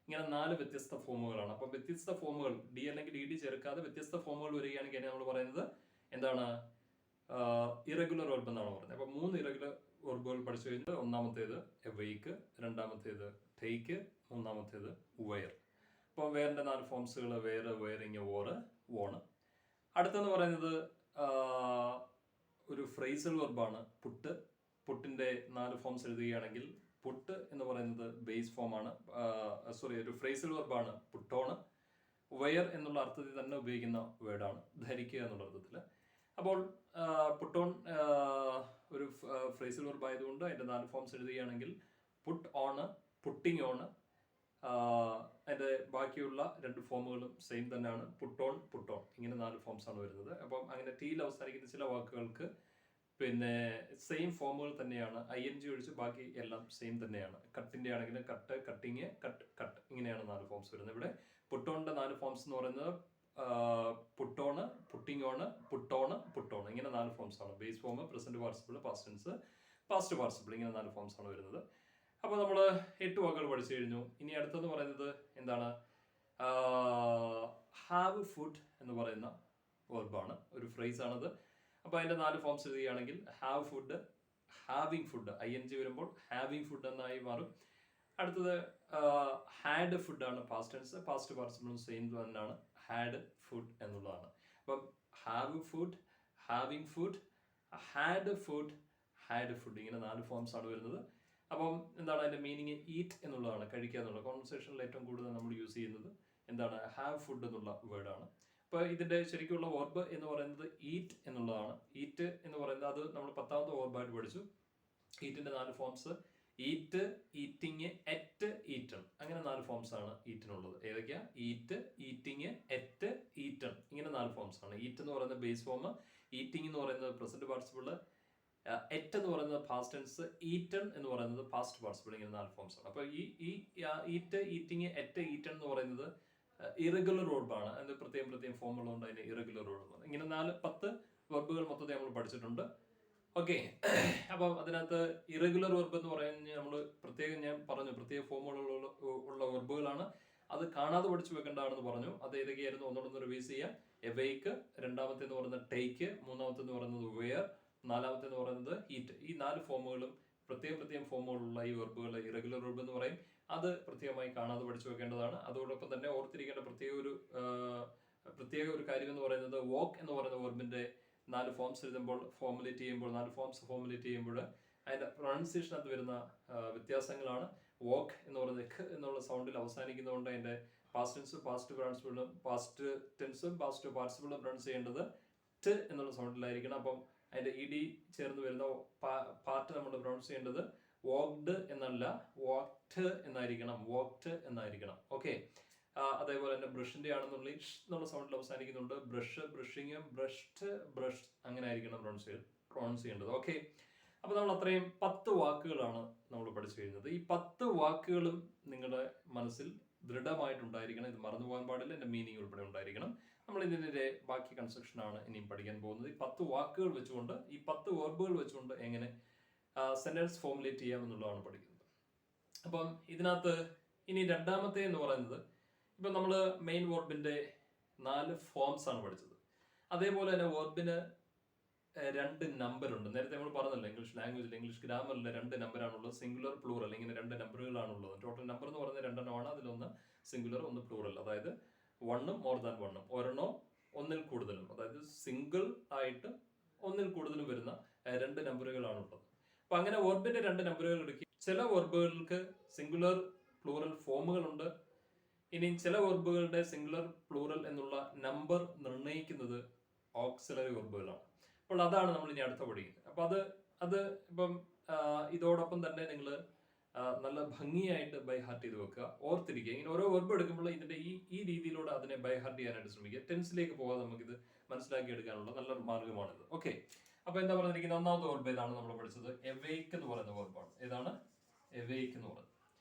ഇങ്ങനെ 4 വ്യത്യസ്ത ഫോമുകളാണ്. അപ്പം വ്യത്യസ്ത ഫോമുകൾ ഡി അല്ലെങ്കിൽ ഇ ഡി ചേർക്കാതെ വ്യത്യസ്ത ഫോമുകൾ വരികയാണെങ്കിൽ നമ്മൾ പറയുന്നത് ഇറഗുലർ വെർബ് എന്നാണ് പറയുന്നത്. അപ്പൊ 3 ഇറഗുലർ വെർബുകൾ പഠിച്ചു കഴിഞ്ഞാൽ ഒന്നാമത്തേത് എവേക്ക്, രണ്ടാമത്തേത് ടേക്ക്, മൂന്നാമത്തേത് വയർ. അപ്പോൾ വെയറിന്റെ 4 ഫോംസുകൾ വെയർ, വയറിങ്, വോറ്, വോണ്. അടുത്തെന്ന് പറയുന്നത് ഒരു ഫ്രേസൽ വെർബാണ് പുട്ട്. പുട്ടിന്റെ 4 ഫോംസ് എഴുതുകയാണെങ്കിൽ പുട്ട് എന്ന് പറയുന്നത് ബേസ് ഫോമാണ്. ഒരു ഫ്രേസൽ വെർബാണ് പുട്ടോണ്. വയർ എന്നുള്ള അർത്ഥത്തിൽ തന്നെ ഉപയോഗിക്കുന്ന വേർഡാണ്, ധരിക്കുക എന്നുള്ള അർത്ഥത്തിൽ. അപ്പോൾ പുട്ടോൺ ഒരു ഫ്രേസൽ വെർബ് ആയതുകൊണ്ട് അതിന്റെ 4 ഫോംസ് എഴുതുകയാണെങ്കിൽ പുട്ട് ഓണ്, പുട്ടിങ് ഓണ്. അതിന്റെ ബാക്കിയുള്ള 2 ഫോമുകളും സെയിം തന്നെയാണ്. പുട്ടോൺ, പുട്ടോൺ ഇങ്ങനെ 4 ഫോംസ് ആണ് വരുന്നത്. അപ്പം അങ്ങനെ ടീയിൽ അവസാനിക്കുന്ന ചില വാക്കുകൾക്ക് പിന്നെ സെയിം ഫോമുകൾ തന്നെയാണ്. ING ഒഴിച്ച് ബാക്കി എല്ലാം സെയിം തന്നെയാണ്. കട്ടിന്റെ ആണെങ്കിൽ കട്ട്, കട്ടിങ്, കട്ട്, കട്ട് ഇങ്ങനെയാണ് 4 ഫോംസ് വരുന്നത്. ഇവിടെ പുട്ടോണിന്റെ 4 ഫോംസ് എന്ന് പറയുന്നത് പുട്ടോണ്, പുട്ടിംഗ് ഓണ്, പുട്ടോണ്, പുട്ടോണ്, ഇങ്ങനെ 4 ഫോംസ് ആണ്. Base form, present participle, past tense, past participle, ഇങ്ങനെ 4 ഫോംസ് ആണ് വരുന്നത്. അപ്പോൾ നമ്മൾ 8 വാക്കുകൾ പഠിച്ചു കഴിഞ്ഞു. ഇനി അടുത്തെന്ന് പറയുന്നത് എന്താണ്? ഹാവ് ഫുഡ് എന്ന് പറയുന്ന വെർബാണ്, ഒരു ഫ്രേസ് ആണത്. അപ്പോൾ അതിൻ്റെ 4 ഫോംസ് എഴുതുകയാണെങ്കിൽ have food, having food, ING വരുമ്പോൾ ഹാവിങ് ഫുഡ് എന്നായി മാറും. അടുത്തത് ഹാഡ് ഫുഡ് ആണ്, പാസ്റ്റ് ടെൻസ്, പാസ്റ്റ് പാർട്ടിസിപ്പിളും സെയിം തന്നെയാണ്, ഹാഡ് ഫുഡ് എന്നുള്ളതാണ്. അപ്പം have food, having food, had food, had food, ഇങ്ങനെ 4 ഫോംസ് ആണ് വരുന്നത്. അപ്പം എന്താണ് അതിൻ്റെ മീനിങ്? ഈറ്റ് എന്നുള്ളതാണ്, കഴിക്കുക എന്നുള്ള. കോൺവെർസേഷനിൽ ഏറ്റവും കൂടുതൽ നമ്മൾ യൂസ് ചെയ്യുന്നത് എന്താണ്? ഹാവ് ഫുഡ് എന്നുള്ള വേർഡാണ്. അപ്പോൾ ഇതിൻ്റെ ശരിക്കുള്ള വെർബ് എന്ന് പറയുന്നത് ഈറ്റ് എന്നുള്ളതാണ്. ഈറ്റ് എന്ന് പറയുന്നത് അത് നമ്മൾ 10ാമത്തെ വെർബായിട്ട് പഠിച്ചു. ഈറ്റിൻ്റെ 4 forms: eat, eating, ate, eaten, അങ്ങനെ 4 ഫോംസ് ആണ് ഈറ്റിനുള്ളത്. ഏതൊക്കെയാ? ഈറ്റ്, ഈറ്റിങ്, എറ്റ്, ഈറ്റൺ, ഇങ്ങനെ 4 ഫോംസ് ആണ്. ഈറ്റ് എന്ന് പറയുന്നത് ബേസ് ഫോം, ഈറ്റിംഗ് എന്ന് പറയുന്നത് പ്രസന്റ് പാർട്ടിസിപ്പിൾ, എറ്റ് എന്ന് പറയുന്നത് പാസ്റ്റ് ടെൻസ്, ഈറ്റൺ എന്ന് പറയുന്നത് പാസ്റ്റ് പാർട്ടിസിപ്പിൾ, ഇങ്ങനെ 4 ഫോംസ് ആണ്. അപ്പോൾ ഈ ഈറ്റ്, ഈറ്റിംഗ്, എറ്റ്, ഈറ്റൺ എന്ന് പറയുന്നത് ഇറഗുലർ വെർബാണ്. അതിന് പ്രത്യേകം ഫോം ഉള്ളതുകൊണ്ട് അതിന് ഇറഗുലർ വെർബ്. ഇങ്ങനെ 10 വെർബുകൾ മൊത്തത്തിൽ നമ്മൾ പഠിച്ചിട്ടുണ്ട്. ഓക്കെ, അപ്പം അതിനകത്ത് ഇറഗുലർ വെർബ് എന്ന് പറയുന്നത് നമ്മൾ ഞാൻ പറഞ്ഞു പ്രത്യേക ഫോമുകളുള്ള വെർബുകളാണ്. അത് കാണാതെ പഠിച്ചു വെക്കേണ്ടതാണെന്ന് പറഞ്ഞു. അത് ഏതൊക്കെയായിരുന്നു? ഒന്നുകൂടെ റിവൈസ് ചെയ്യാം. എവെയ്ക്ക്, രണ്ടാമത്തെ എന്ന് പറയുന്നത് ടേക്ക്, മൂന്നാമത്തെ എന്ന് പറയുന്നത് വെയർ, നാലാമത്തെ എന്ന് പറയുന്നത് ഈറ്റ്. ഈ 4 ഫോമുകളും പ്രത്യേകം ഫോമുകളുള്ള ഈ വെർബുകൾ ഇറഗുലർ വെർബ് എന്ന് പറയും. അത് പ്രത്യേകമായി കാണാതെ പഠിച്ചു വെക്കേണ്ടതാണ്. അതോടൊപ്പം തന്നെ ഓർത്തിരിക്കേണ്ട പ്രത്യേക ഒരു കാര്യം എന്ന് പറയുന്നത് വോക്ക് എന്ന് പറയുന്ന വെർബിന്റെ 4 ഫോംസ് എഴുതുമ്പോൾ, ഫോമുലേറ്റ് ചെയ്യുമ്പോൾ, 4 ഫോംസ് ഫോമുലേറ്റ് ചെയ്യുമ്പോൾ അതിന്റെ പ്രൊണൗൺസിയേഷനകത്ത് വരുന്ന വ്യത്യാസങ്ങളാണ്. വോക്ക് എന്ന് പറയുന്നത് ഖ് എന്നുള്ള സൗണ്ടിൽ അവസാനിക്കുന്നതുകൊണ്ട് അതിന്റെ പാസ്റ്റ് ടെൻസും പാസ്റ്റ് ടെൻസും പാസ്റ്റ് പാർട്ടിസിപ്പിളും പ്രൊണൗൺസ് ചെയ്യേണ്ടത് ട് എന്നുള്ള സൗണ്ടിലായിരിക്കണം. അപ്പം അതിന്റെ ED ചേർന്ന് വരുന്ന പാർട്ട് നമ്മൾ പ്രൊണൗൺസ് ചെയ്യേണ്ടത് വോക്ഡ് എന്നല്ല, വോക്ട് എന്നായിരിക്കണം, വോക്ട് എന്നായിരിക്കണം. ഓക്കെ, അതേപോലെ തന്നെ ബ്രഷിന്റെ ആണെന്നുണ്ടെങ്കിൽ ഷ് എന്നുള്ള സൗണ്ടിൽ അവസാനിക്കുന്നുണ്ട്. ബ്രഷ്, ബ്രഷിങ്, ബ്രഷ്ഡ്, ബ്രഷ്, അങ്ങനെ ആയിരിക്കണം പ്രൊണൗൺസ് ചെയ്യേണ്ടത്. ഓക്കെ, അപ്പോൾ നമ്മൾ അത്രയും 10 വാക്കുകളാണ് നമ്മൾ പഠിച്ചു കഴിഞ്ഞത്. ഈ 10 വാക്കുകളും നിങ്ങളുടെ മനസ്സിൽ ദൃഢമായിട്ടുണ്ടായിരിക്കണം. ഇത് മറന്നു പോകാൻ പാടില്ല. എൻ്റെ മീനിങ് ഉൾപ്പെടെ ഉണ്ടായിരിക്കണം. നമ്മൾ ഇതിൻ്റെ ബാക്കി കൺസ്ട്രക്ഷനാണ് ഇനിയും പഠിക്കാൻ പോകുന്നത്. ഈ 10 വാക്കുകൾ വെച്ചുകൊണ്ട്, ഈ 10 വെർബുകൾ വെച്ചുകൊണ്ട് എങ്ങനെ സെന്റൻസ് ഫോമുലേറ്റ് ചെയ്യാം എന്നുള്ളതാണ് പഠിക്കുന്നത്. അപ്പം ഇതിനകത്ത് ഇനി രണ്ടാമത്തെ എന്ന് പറയുന്നത്, ഇപ്പം നമ്മൾ മെയിൻ വെർബിന്റെ 4 ഫോംസ് ആണ് പഠിച്ചത്. അതേപോലെ തന്നെ വെർബിന് 2 നമ്പർ ഉണ്ട്. നേരത്തെ നമ്മൾ പറഞ്ഞല്ലോ, ഇംഗ്ലീഷ് ലാംഗ്വേജിൽ, ഇംഗ്ലീഷ് ഗ്രാമറിൽ 2 നമ്പറാണുള്ളത്, സിംഗുലർ, പ്ലൂറൽ, ഇങ്ങനെ 2 നമ്പറുകളാണുള്ളത്. ടോട്ടൽ നമ്പർ എന്ന് പറയുന്നത് 2 എണ്ണമാണ്. അതിലൊന്ന് സിംഗുലർ, ഒന്ന് പ്ലൂറൽ. അതായത് 1ഉം മോർ ദാൻ 1ഉം, ഒരെണ്ണോ ഒന്നിൽ കൂടുതലും, അതായത് സിംഗിൾ ആയിട്ട് ഒന്നിൽ കൂടുതലും വരുന്ന 2 നമ്പറുകളാണുള്ളത്. അപ്പൊ അങ്ങനെ വെർബിന്റെ 2 നമ്പറുകൾ എടുക്കുക. ചില വെർബുകൾക്ക് സിംഗുലർ, പ്ലൂറൽ ഫോമുകളുണ്ട്. ഇനി ചില വെർബുകളുടെ സിംഗുലർ, പ്ലൂറൽ എന്നുള്ള നമ്പർ നിർണ്ണയിക്കുന്നത് ഓക്സിലറി വെർബുകളാണ്. അപ്പോൾ അതാണ് നമ്മൾ ഇനി അടുത്ത പഠിക്കുന്നത്. അപ്പൊ അത് ഇപ്പം ഇതോടൊപ്പം തന്നെ നിങ്ങൾ നല്ല ഭംഗിയായിട്ട് ബൈ ഹാർട്ട് ചെയ്ത് വെക്കുക, ഓർത്തിരിക്കുക. ഇങ്ങനെ ഓരോ വെർബ് എടുക്കുമ്പോൾ ഇതിന്റെ ഈ രീതിയിലൂടെ അതിനെ ബൈ ഹാർട്ട് ചെയ്യാനായിട്ട് ശ്രമിക്കുക. ടെൻസിലേക്ക് പോകാതെ നമുക്കിത് മനസ്സിലാക്കി എടുക്കാനുള്ള നല്ലൊരു മാർഗമാണിത്. ഓക്കെ, അപ്പൊ എന്താ പറഞ്ഞിരിക്കുന്നത്? ഒന്നാമത്തെ വെർബ് ഏതാണ് നമ്മൾ പഠിച്ചത്? എവേക്ക് എന്ന് പറയുന്ന വെർബാണ്. ഏതാണ്? എവേക്ക് എന്ന് പറയുന്നത്.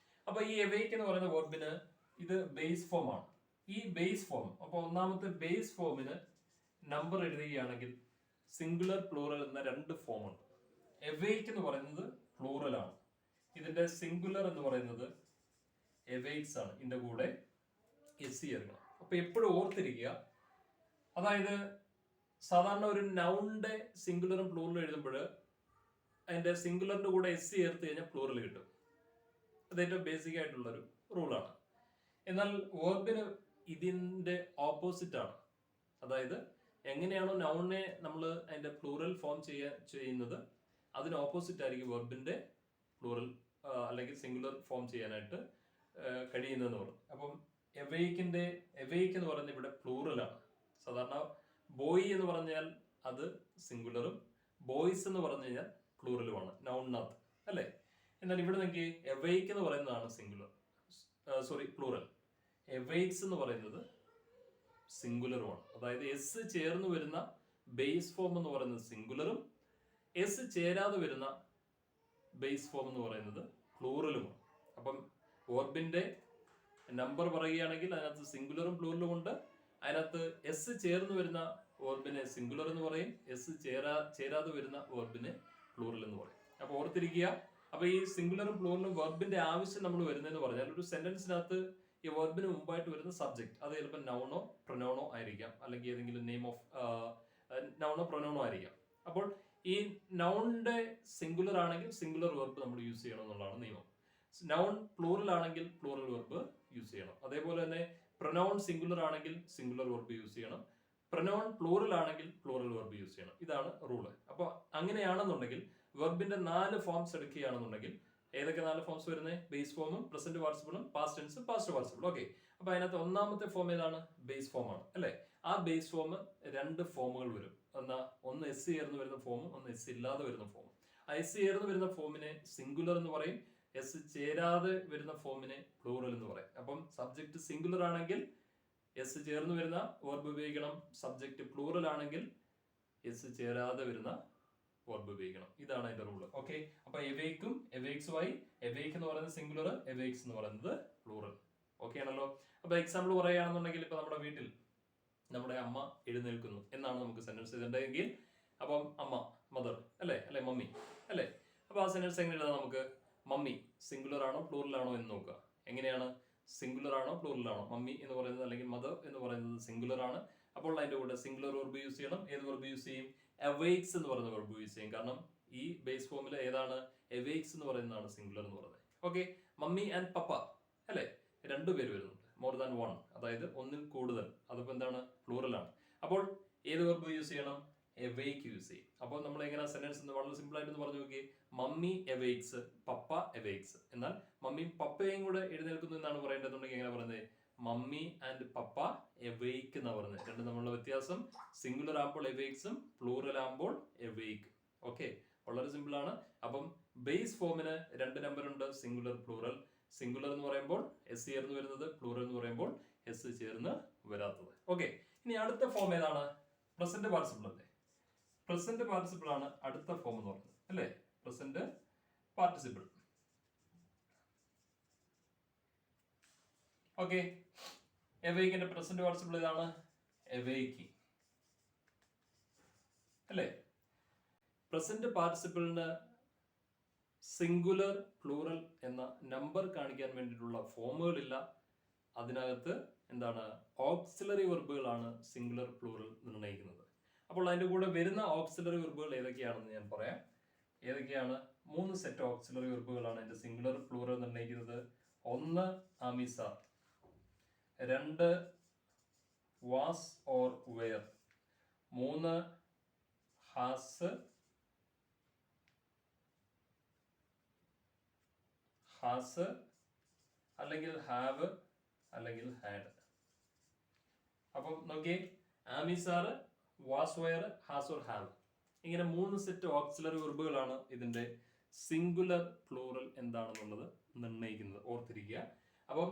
അപ്പൊ ഈ എവേക്ക് എന്ന് പറയുന്ന വെർബിന് ഇത് ബേസ് ഫോം ആണ്. ഈ ബേസ് ഫോം, അപ്പൊ ഒന്നാമത്തെ ബേസ് ഫോമിന് നമ്പർ എഴുതുകയാണെങ്കിൽ സിംഗുലർ, പ്ലൂറൽ എന്ന 2 ഫോം ഉണ്ട്. എവേക്ക് എന്ന് പറയുന്നത് പ്ലൂറൽ ആണ്. ഇതിന്റെ സിംഗുലർ എന്ന് പറയുന്നത് എവേക്സ് ആണ്. ഇതിന്റെ കൂടെ എസ് ചേർക്കണം. അപ്പൊ എപ്പോഴും ഓർത്തിരിക്കുക, അതായത് സാധാരണ ഒരു നൗണിന്റെ സിംഗുലറും പ്ലൂറലും എഴുതുമ്പോൾ അതിന്റെ സിംഗുലറിന്റെ കൂടെ എസ് ചേർത്ത് കഴിഞ്ഞാൽ പ്ലൂറൽ കിട്ടും. അത് ഏറ്റവും ബേസിക് ആയിട്ടുള്ളൊരു റൂളാണ്. എന്നാൽ വെർബിന് ഇതിന്റെ ഓപ്പോസിറ്റ് ആണ്. അതായത് എങ്ങനെയാണോ നൗണിനെ നമ്മൾ അതിന്റെ പ്ലൂറൽ ഫോം ചെയ്യുന്നത്, അതിന് ഓപ്പോസിറ്റ് ആയിരിക്കും വെർബിന്റെ പ്ലൂറൽ അല്ലെങ്കിൽ സിംഗുലർ ഫോം ചെയ്യാനായിട്ട് കഴിയുന്നതെന്ന് പറഞ്ഞു. അപ്പം എവേക്ക് എന്ന് പറയുന്നത് ഇവിടെ പ്ലൂറലാണ്. സാധാരണ ബോയ് എന്ന് പറഞ്ഞാൽ അത് സിംഗുലറും ബോയ്സ് എന്ന് പറഞ്ഞു കഴിഞ്ഞാൽ പ്ലൂറലുമാണ് നൗണിനകത്ത്, അല്ലേ? എന്നാൽ ഇവിടെ നിങ്ങൾക്ക് എവേക്ക് എന്ന് പറയുന്നതാണ് പ്ലൂറൽ. എവേക്സ് എന്ന് പറയുന്നത് സിംഗുലറുമാണ്. അതായത് എസ് ചേർന്ന് വരുന്ന ബേസ് ഫോം എന്ന് പറയുന്നത് സിംഗുലറും എസ് ചേരാതെ വരുന്ന ബേസ് ഫോം എന്ന് പറയുന്നത് പ്ലൂറലുമാണ്. അപ്പം വെർബിന്റെ നമ്പർ പറയുകയാണെങ്കിൽ അതിനകത്ത് സിംഗുലറും പ്ലൂറലും ഉണ്ട്. അതിനകത്ത് എസ് ചേർന്ന് വരുന്ന വേർബിനെ സിംഗുലർ എന്ന് പറയും, എസ് ചേരാതെ വരുന്ന വേർബിനെ പ്ലൂറൽ എന്ന് പറയും. അപ്പൊ ഓർത്തിരിക്കുക. അപ്പൊ ഈ സിംഗുലറും പ്ലൂറലും വെർബിന്റെ ആവശ്യം നമ്മൾ വരുന്നതെന്ന് പറഞ്ഞാൽ ഒരു സെന്റൻസിനകത്ത് ഈ വെർബിന് മുമ്പായിട്ട് വരുന്ന സബ്ജക്ട് അത് ചിലപ്പോൾ നൗണോ പ്രൊനൗണോ ആയിരിക്കാം, അല്ലെങ്കിൽ ഏതെങ്കിലും നെയിം ഓഫ് നൗണോ പ്രൊനൗണോ ആയിരിക്കാം. അപ്പോൾ ഈ നൗണിന്റെ സിംഗുലർ ആണെങ്കിൽ സിംഗുലർ വെർബ് നമ്മൾ യൂസ് ചെയ്യണം എന്നുള്ളതാണ് നിയമം. നൗൺ പ്ലൂറൽ ആണെങ്കിൽ പ്ലൂറൽ വെർബ് യൂസ് ചെയ്യണം. അതേപോലെ തന്നെ പ്രൊനൗൺ സിംഗുലർ ആണെങ്കിൽ സിംഗുലർ വെർബ് യൂസ് ചെയ്യണം, പ്രൊനൗൺ പ്ലൂറൽ ആണെങ്കിൽ പ്ലൂറൽ വെർബ് യൂസ് ചെയ്യണം. ഇതാണ് റൂള്. അപ്പോൾ അങ്ങനെയാണെന്നുണ്ടെങ്കിൽ വെർബിന്റെ 4 ഫോംസ് എടുക്കുകയാണെന്നുണ്ടെങ്കിൽ ഏതൊക്കെ 4 ഫോംസ് വരുന്നത്? ബേസ് ഫോമും പ്രസന്റ് പാർട്ടിസിപ്പിളും പാസ്റ്റ് ടെൻസും പാസ്റ്റ് പാർട്ടിസിപ്പിളും. ഓക്കെ, അപ്പൊ അതിനകത്ത് ഒന്നാമത്തെ ഫോം ഏതാണ്? ബേസ് ഫോം ആണ് അല്ലെ. ആ ബേസ് ഫോം 2 ഫോമുകൾ വരും. ഒന്ന് എസ് ചേർന്ന് വരുന്ന ഫോമും ഒന്ന് എസ് ഇല്ലാതെ വരുന്ന ഫോമും. ആ എസ് ചേർന്ന് വരുന്ന ഫോമിനെ സിംഗുലർ എന്ന് പറയും, എസ് ചേരാതെ വരുന്ന ഫോമിനെ പ്ലൂറൽ എന്ന് പറയും. അപ്പം സബ്ജക്ട് സിംഗുലർ ആണെങ്കിൽ എസ് ചേർന്ന് വരുന്ന വെർബ് ഉപയോഗിക്കണം, സബ്ജക്ട് പ്ലൂറൽ ആണെങ്കിൽ എസ് ചേരാതെ വരുന്ന വെർബ് ഉപയോഗിക്കണം. ഇതാണ് അതിന്റെ റൂള്. ഓക്കെ, അപ്പൊ എവേക്കും എവേക്സുമായി, എവേക്ക് എന്ന് പറയുന്നത് സിംഗുലർ, എവേക്സ് എന്ന് പറയുന്നത് പ്ലൂറൽ. ഓക്കെ ആണല്ലോ. അപ്പൊ എക്സാമ്പിൾ പറയുകയാണെന്നുണ്ടെങ്കിൽ ഇപ്പൊ നമ്മുടെ വീട്ടിൽ നമ്മുടെ അമ്മ എഴുന്നേൽക്കുന്നു എന്നാണ് നമുക്ക് സെന്റൻസ് എഴുതേണ്ടതെങ്കിൽ, അപ്പം അമ്മ മദർ അല്ലെ മമ്മി അല്ലെ. അപ്പൊ ആ സെന്റൻസ് എങ്ങനെ എഴുതാം? നമുക്ക് മമ്മി സിംഗുലർ ആണോ പ്ലൂറൽ ആണോ എന്ന് നോക്കുക. എങ്ങനെയാണ്? സിംഗുലർ ആണോ പ്ലൂറൽ ആണോ? മമ്മി എന്ന് പറയുന്നത് അല്ലെങ്കിൽ മദർ എന്ന് പറയുന്നത് സിംഗുലർ ആണ്. അപ്പോൾ അതിന്റെ കൂടെ സിംഗുലർ വെർബ് യൂസ് ചെയ്യണം. ഏത് വെർബ് യൂസ് ചെയ്യും? അവേക്സ് എന്ന് പറയുന്ന വെർബ് യൂസ് ചെയ്യും. കാരണം ഈ ബേസ് ഫോമിൽ ഏതാണ്? അവേക്സ് എന്ന് പറയുന്നതാണ് സിംഗുലർ എന്ന് പറയുന്നത്. ഓക്കെ, മമ്മി ആൻഡ് പപ്പ അല്ലെ, 2 പേര് വരുന്നുണ്ട്, മോർ ദാൻ 1, അതായത് ഒന്നിൽ കൂടുതൽ. അതിപ്പോ എന്താണ്? പ്ലൂറൽ ആണ്. അപ്പോൾ ഏത് വെർബ് യൂസ് ചെയ്യണം? എവേക്ക് യൂസ് ചെയ്യും. അപ്പോൾ നമ്മൾ എങ്ങനെ സെന്റൻസ് വളരെ സിമ്പിൾ ആയിട്ട് പറഞ്ഞു നോക്കി. മമ്മി എവേക്സ്, പപ്പ എവേക്സ്. എന്നാൽ മമ്മിയും പപ്പയും കൂടെ എഴുന്നേൽക്കുന്നു എന്നാണ് പറയേണ്ടതുണ്ടെങ്കിൽ എങ്ങനെ പറയുന്നത്? മമ്മി ആൻഡ് പപ്പ എവേക്ക് എന്നാ പറയുന്നത്. രണ്ടും തമ്മിലുള്ള വ്യത്യാസം സിംഗുലർ ആകുമ്പോൾ എവേക്സും പ്ലൂറൽ ആകുമ്പോൾ എവേക്ക്. ഓക്കെ, വളരെ സിമ്പിൾ ആണ്. അപ്പം ബേസ് ഫോമിന് 2 നമ്പർ ഉണ്ട്, സിംഗുലർ പ്ലൂറൽ. സിംഗുലർ എന്ന് പറയുമ്പോൾ എസ് ചേർന്ന് വരുന്നത്, പ്ലൂറൽ എന്ന് പറയുമ്പോൾ എസ് ചേർന്ന് വരാത്തത്. ഓക്കെ, ഇനി അടുത്ത ഫോം ഏതാണ്? പ്രസന്റ് പാർട്ടിസിപ്പിൾ അല്ലേ. പ്രസന്റ് പാർട്ടിസിപ്പിൾ ആണ് അടുത്ത ഫോം എന്ന് പറയുന്നത് അല്ലേ. Present participle. ഓക്കെ, എവേക്കിന്റെ പ്രസന്റ് പാർട്ടിസിപ്പിൾ ഏതാണ്? എവേക്കിംഗ് അല്ലേ. പ്രസന്റ് പാർട്ടിസിപ്പിളിന് സിംഗുലർ പ്ലൂറൽ എന്ന നമ്പർ കാണിക്കാൻ വേണ്ടിയിട്ടുള്ള ഫോമുകളില്ല. അതിനകത്ത് എന്താണ്? ഓക്സിലറി വെർബുകളാണ് സിംഗുലർ പ്ലൂറൽ നിർണ്ണയിക്കുന്നത്. അപ്പോൾ അതിന്റെ കൂടെ വരുന്ന ഓക്സിലറി വെർബുകൾ ഏതൊക്കെയാണെന്ന് ഞാൻ പറയാം. ഏതൊക്കെയാണ്? 3 സെറ്റ് ഓക്സിലറി വെർബുകളാണ് എന്റെ സിംഗുലർ പ്ലൂറൽ നിർണ്ണയിക്കുന്നത്. 1 am is are, 2 was or were, 3 has അല്ലെങ്കിൽ ഹാവ് അല്ലെങ്കിൽ ഹാഡ്. അപ്പം നോക്കിയേ, am is are, was were, has or have, ഇങ്ങനെ 3 സെറ്റ് ഓക്സിലറി വെർബുകളാണ് ഇതിന്റെ സിംഗുലർ പ്ലൂറൽ എന്താണെന്നുള്ളത് നിർണ്ണയിക്കുന്നത്. ഓർത്തിരിക്കുക. അപ്പം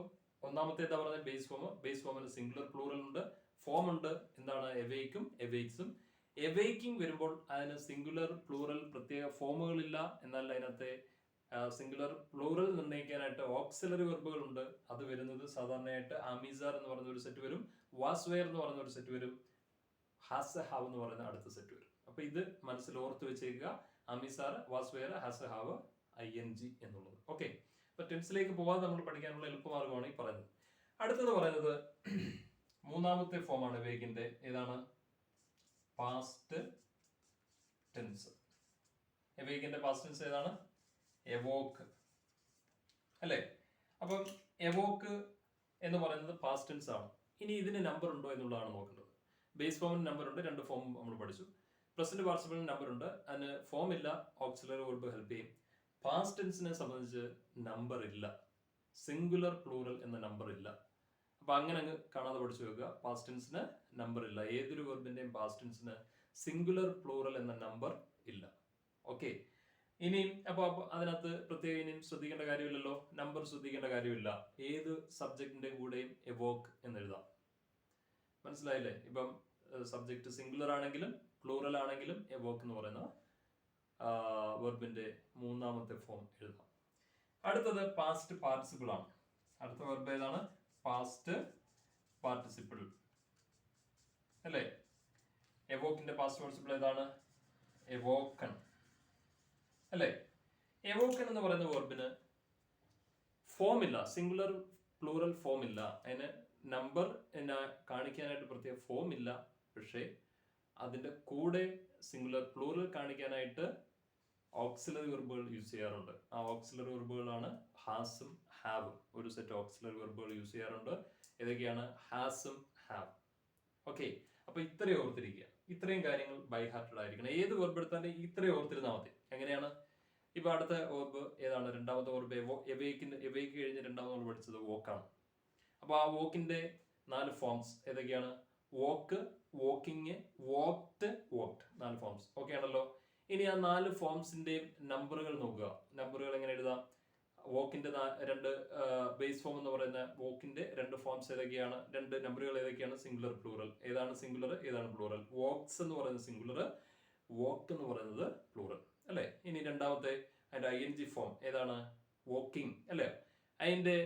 ഒന്നാമത്തെ എന്താ പറയുന്നത്? Base form. ബേസ് ഫോമിൽ സിംഗുലർ പ്ലൂറൽ ഉണ്ട്, ഫോം ഉണ്ട്. എന്താണ്? എവേക്കും എവേക്സും. എവേക്കിംഗ് വരുമ്പോൾ അതിന് സിംഗുലർ പ്ലൂറൽ പ്രത്യേക ഫോമുകളില്ല. എന്നാൽ അതിനകത്തെ സിംഗുലർ പ്ലൂറൽ നിർണ്ണയിക്കാനായിട്ട് ഓക്സിലറി വെർബുകൾ ഉണ്ട്. അത് വരുന്നത് സാധാരണയായിട്ട് ആമിസാർ എന്ന് പറയുന്ന ഒരു സെറ്റ് വരും, വാസ് വെയർ എന്ന് പറയുന്ന ഒരു സെറ്റ് വരും, ഹാസ് ഹാവ് എന്ന് പറയുന്ന അടുത്ത സെറ്റ് വരും. അപ്പൊ ഇത് മനസ്സിൽ ഓർത്ത് വെച്ചേക്കുക. Am is are, was were, has have, ING എന്നുള്ളത്. ഓക്കെ, അപ്പൊ ടെൻസിലേക്ക് പോകാതെ നമ്മൾ പഠിക്കാനുള്ള എളുപ്പമാർഗമാണ് ഈ പറയുന്നത്. അടുത്തത് പറയുന്നത് 3ാമത്തെ ഫോമാണ് വേഗിന്റെ. ഏതാണ്? Past tense. എവേക്കിന്റെ പാസ്റ്റ് ടെൻസ് ഏതാണ്? എവോക്ക് അല്ലേ. അപ്പം എവോക്ക് എന്ന് പറയുന്നത് പാസ്റ്റ് ടെൻസ് ആണ്. ഇനി ഇതിന് നമ്പർ ഉണ്ടോ എന്നുള്ളതാണ് നോക്കേണ്ടത്. ബേസ് ഫോമിന് നമ്പർ ഉണ്ട്, 2 ഫോം നമ്മൾ പഠിച്ചു. പ്രസന്റ് പാർട്ടിസിപ്പിളിന് നമ്പർ ഉണ്ട്, അതിന് ഫോം ഇല്ല, ഓക്സിലറി വെർബ് ഹെൽപ്പ് ചെയ്യും. പാസ്റ്റ് ടെൻസിനെ സംബന്ധിച്ച് നമ്പർ ഇല്ല, സിംഗുലർ പ്ലൂറൽ എന്ന നമ്പർ ഇല്ല. അപ്പൊ അങ്ങനെ അങ്ങ് കാണാതെ പഠിച്ചു വെക്കുക. പാസ്റ്റ് ടെൻസിന് നമ്പർ ഇല്ല. ഏതൊരു വെർബിന്റെയും പാസ്റ്റ് ടെൻസിന് സിംഗുലർ പ്ലൂറൽ എന്ന നമ്പർ ഇല്ല. ഓക്കെ, ഇനിയും അപ്പൊ അതിനകത്ത് പ്രത്യേകം ഇനിയും ശ്രദ്ധിക്കേണ്ട കാര്യമില്ലല്ലോ, നമ്പർ ശ്രദ്ധിക്കേണ്ട കാര്യമില്ല. ഏത് സബ്ജക്റ്റിന്റെ കൂടെയും എവോക്ക് എന്ന് എഴുതാം. മനസ്സിലായില്ലേ? ഇപ്പം സബ്ജക്ട് സിംഗുലർ ആണെങ്കിലും പ്ലൂറൽ ആണെങ്കിലും എവോക്ക് എന്ന് പറയുന്ന വെർബിന്റെ 3ാമത്തെ ഫോം എഴുതാം. അടുത്തത് പാസ്റ്റ് പാർട്ടിസിപ്പിൾ ആണ്. അടുത്ത വെർബ് ഏതാണ്? Past participle. അല്ലേ? എവോക്കിന്റെ പാസ്റ്റ് പാർട്ടിസിപ്പിൾ ഏതാണ്? എവോക്കൺ അല്ലേ? എവോക്കൺ എന്ന് പറയുന്ന വെർബിന് ഫോം ഇല്ല, സിംഗുലർ പ്ലൂറൽ ഫോം ഇല്ല. അതിന് നമ്പർ കാണിക്കാനായിട്ട് പ്രത്യേക ഫോം ഇല്ല. പക്ഷേ അതിന്റെ കൂടെ സിംഗുലർ പ്ലൂറൽ കാണിക്കാനായിട്ട് ഓക്സിലറി വെർബുകൾ യൂസ് ചെയ്യാറുണ്ട്. ആ ഓക്സിലറി വെർബുകളാണ് ഹാസും ഹാവും. ഒരു സെറ്റ് ഓക്സിലറി വെർബുകൾ യൂസ് ചെയ്യാറുണ്ട്. ഏതൊക്കെയാണ്? ഹാസും ഹാവ്. ഓക്കെ, അപ്പൊ ഇത്രയും ഓർത്തിരിക്കുക. ഇത്രയും കാര്യങ്ങൾ ബൈ ഹാർട്ടഡ് ആയിരിക്കണം. ഏത് വെർബ് എടുത്താലും ഇത്രയും ഓർത്തിരുന്നാൽ മതി. എങ്ങനെയാണ്? ഇപ്പൊ അടുത്ത വെർബ് ഏതാണ്? രണ്ടാമത്തെ വെർബ് എവേക്ക് കഴിഞ്ഞ് രണ്ടാമത് നമ്മൾ പഠിച്ചത് വോക്കാണ്. അപ്പൊ ആ വോക്കിന്റെ 4 ഫോംസ് ഏതൊക്കെയാണ്? Walk, walking, വോക്ട്, വോക്ട്. 4 ഫോംസ്. ഓക്കെ ആണല്ലോ? ഇനി ആ 4 ഫോംസിന്റെയും നമ്പറുകൾ നോക്കുക. നമ്പറുകൾ എങ്ങനെ എഴുതാം? വോക്കിന്റെ 2 ബേസ് ഫോം എന്ന് പറയുന്ന വോക്കിന്റെ 2 ഫോംസ് ഏതൊക്കെയാണ്? 2 നമ്പറുകൾ ഏതൊക്കെയാണ്? Singular, plural. ഏതാണ് സിംഗുലർ, ഏതാണ് പ്ലൂറൽ? വോക്സ് എന്ന് പറയുന്നത് സിംഗുലർ, വോക്ക് എന്ന് പറയുന്നത് പ്ലൂറൽ അല്ലെ? ഇനി രണ്ടാമത്തെ അതിന്റെ ING ഫോം ഏതാണ്? വോക്കിംഗ് അല്ലെ? അതിന്റെ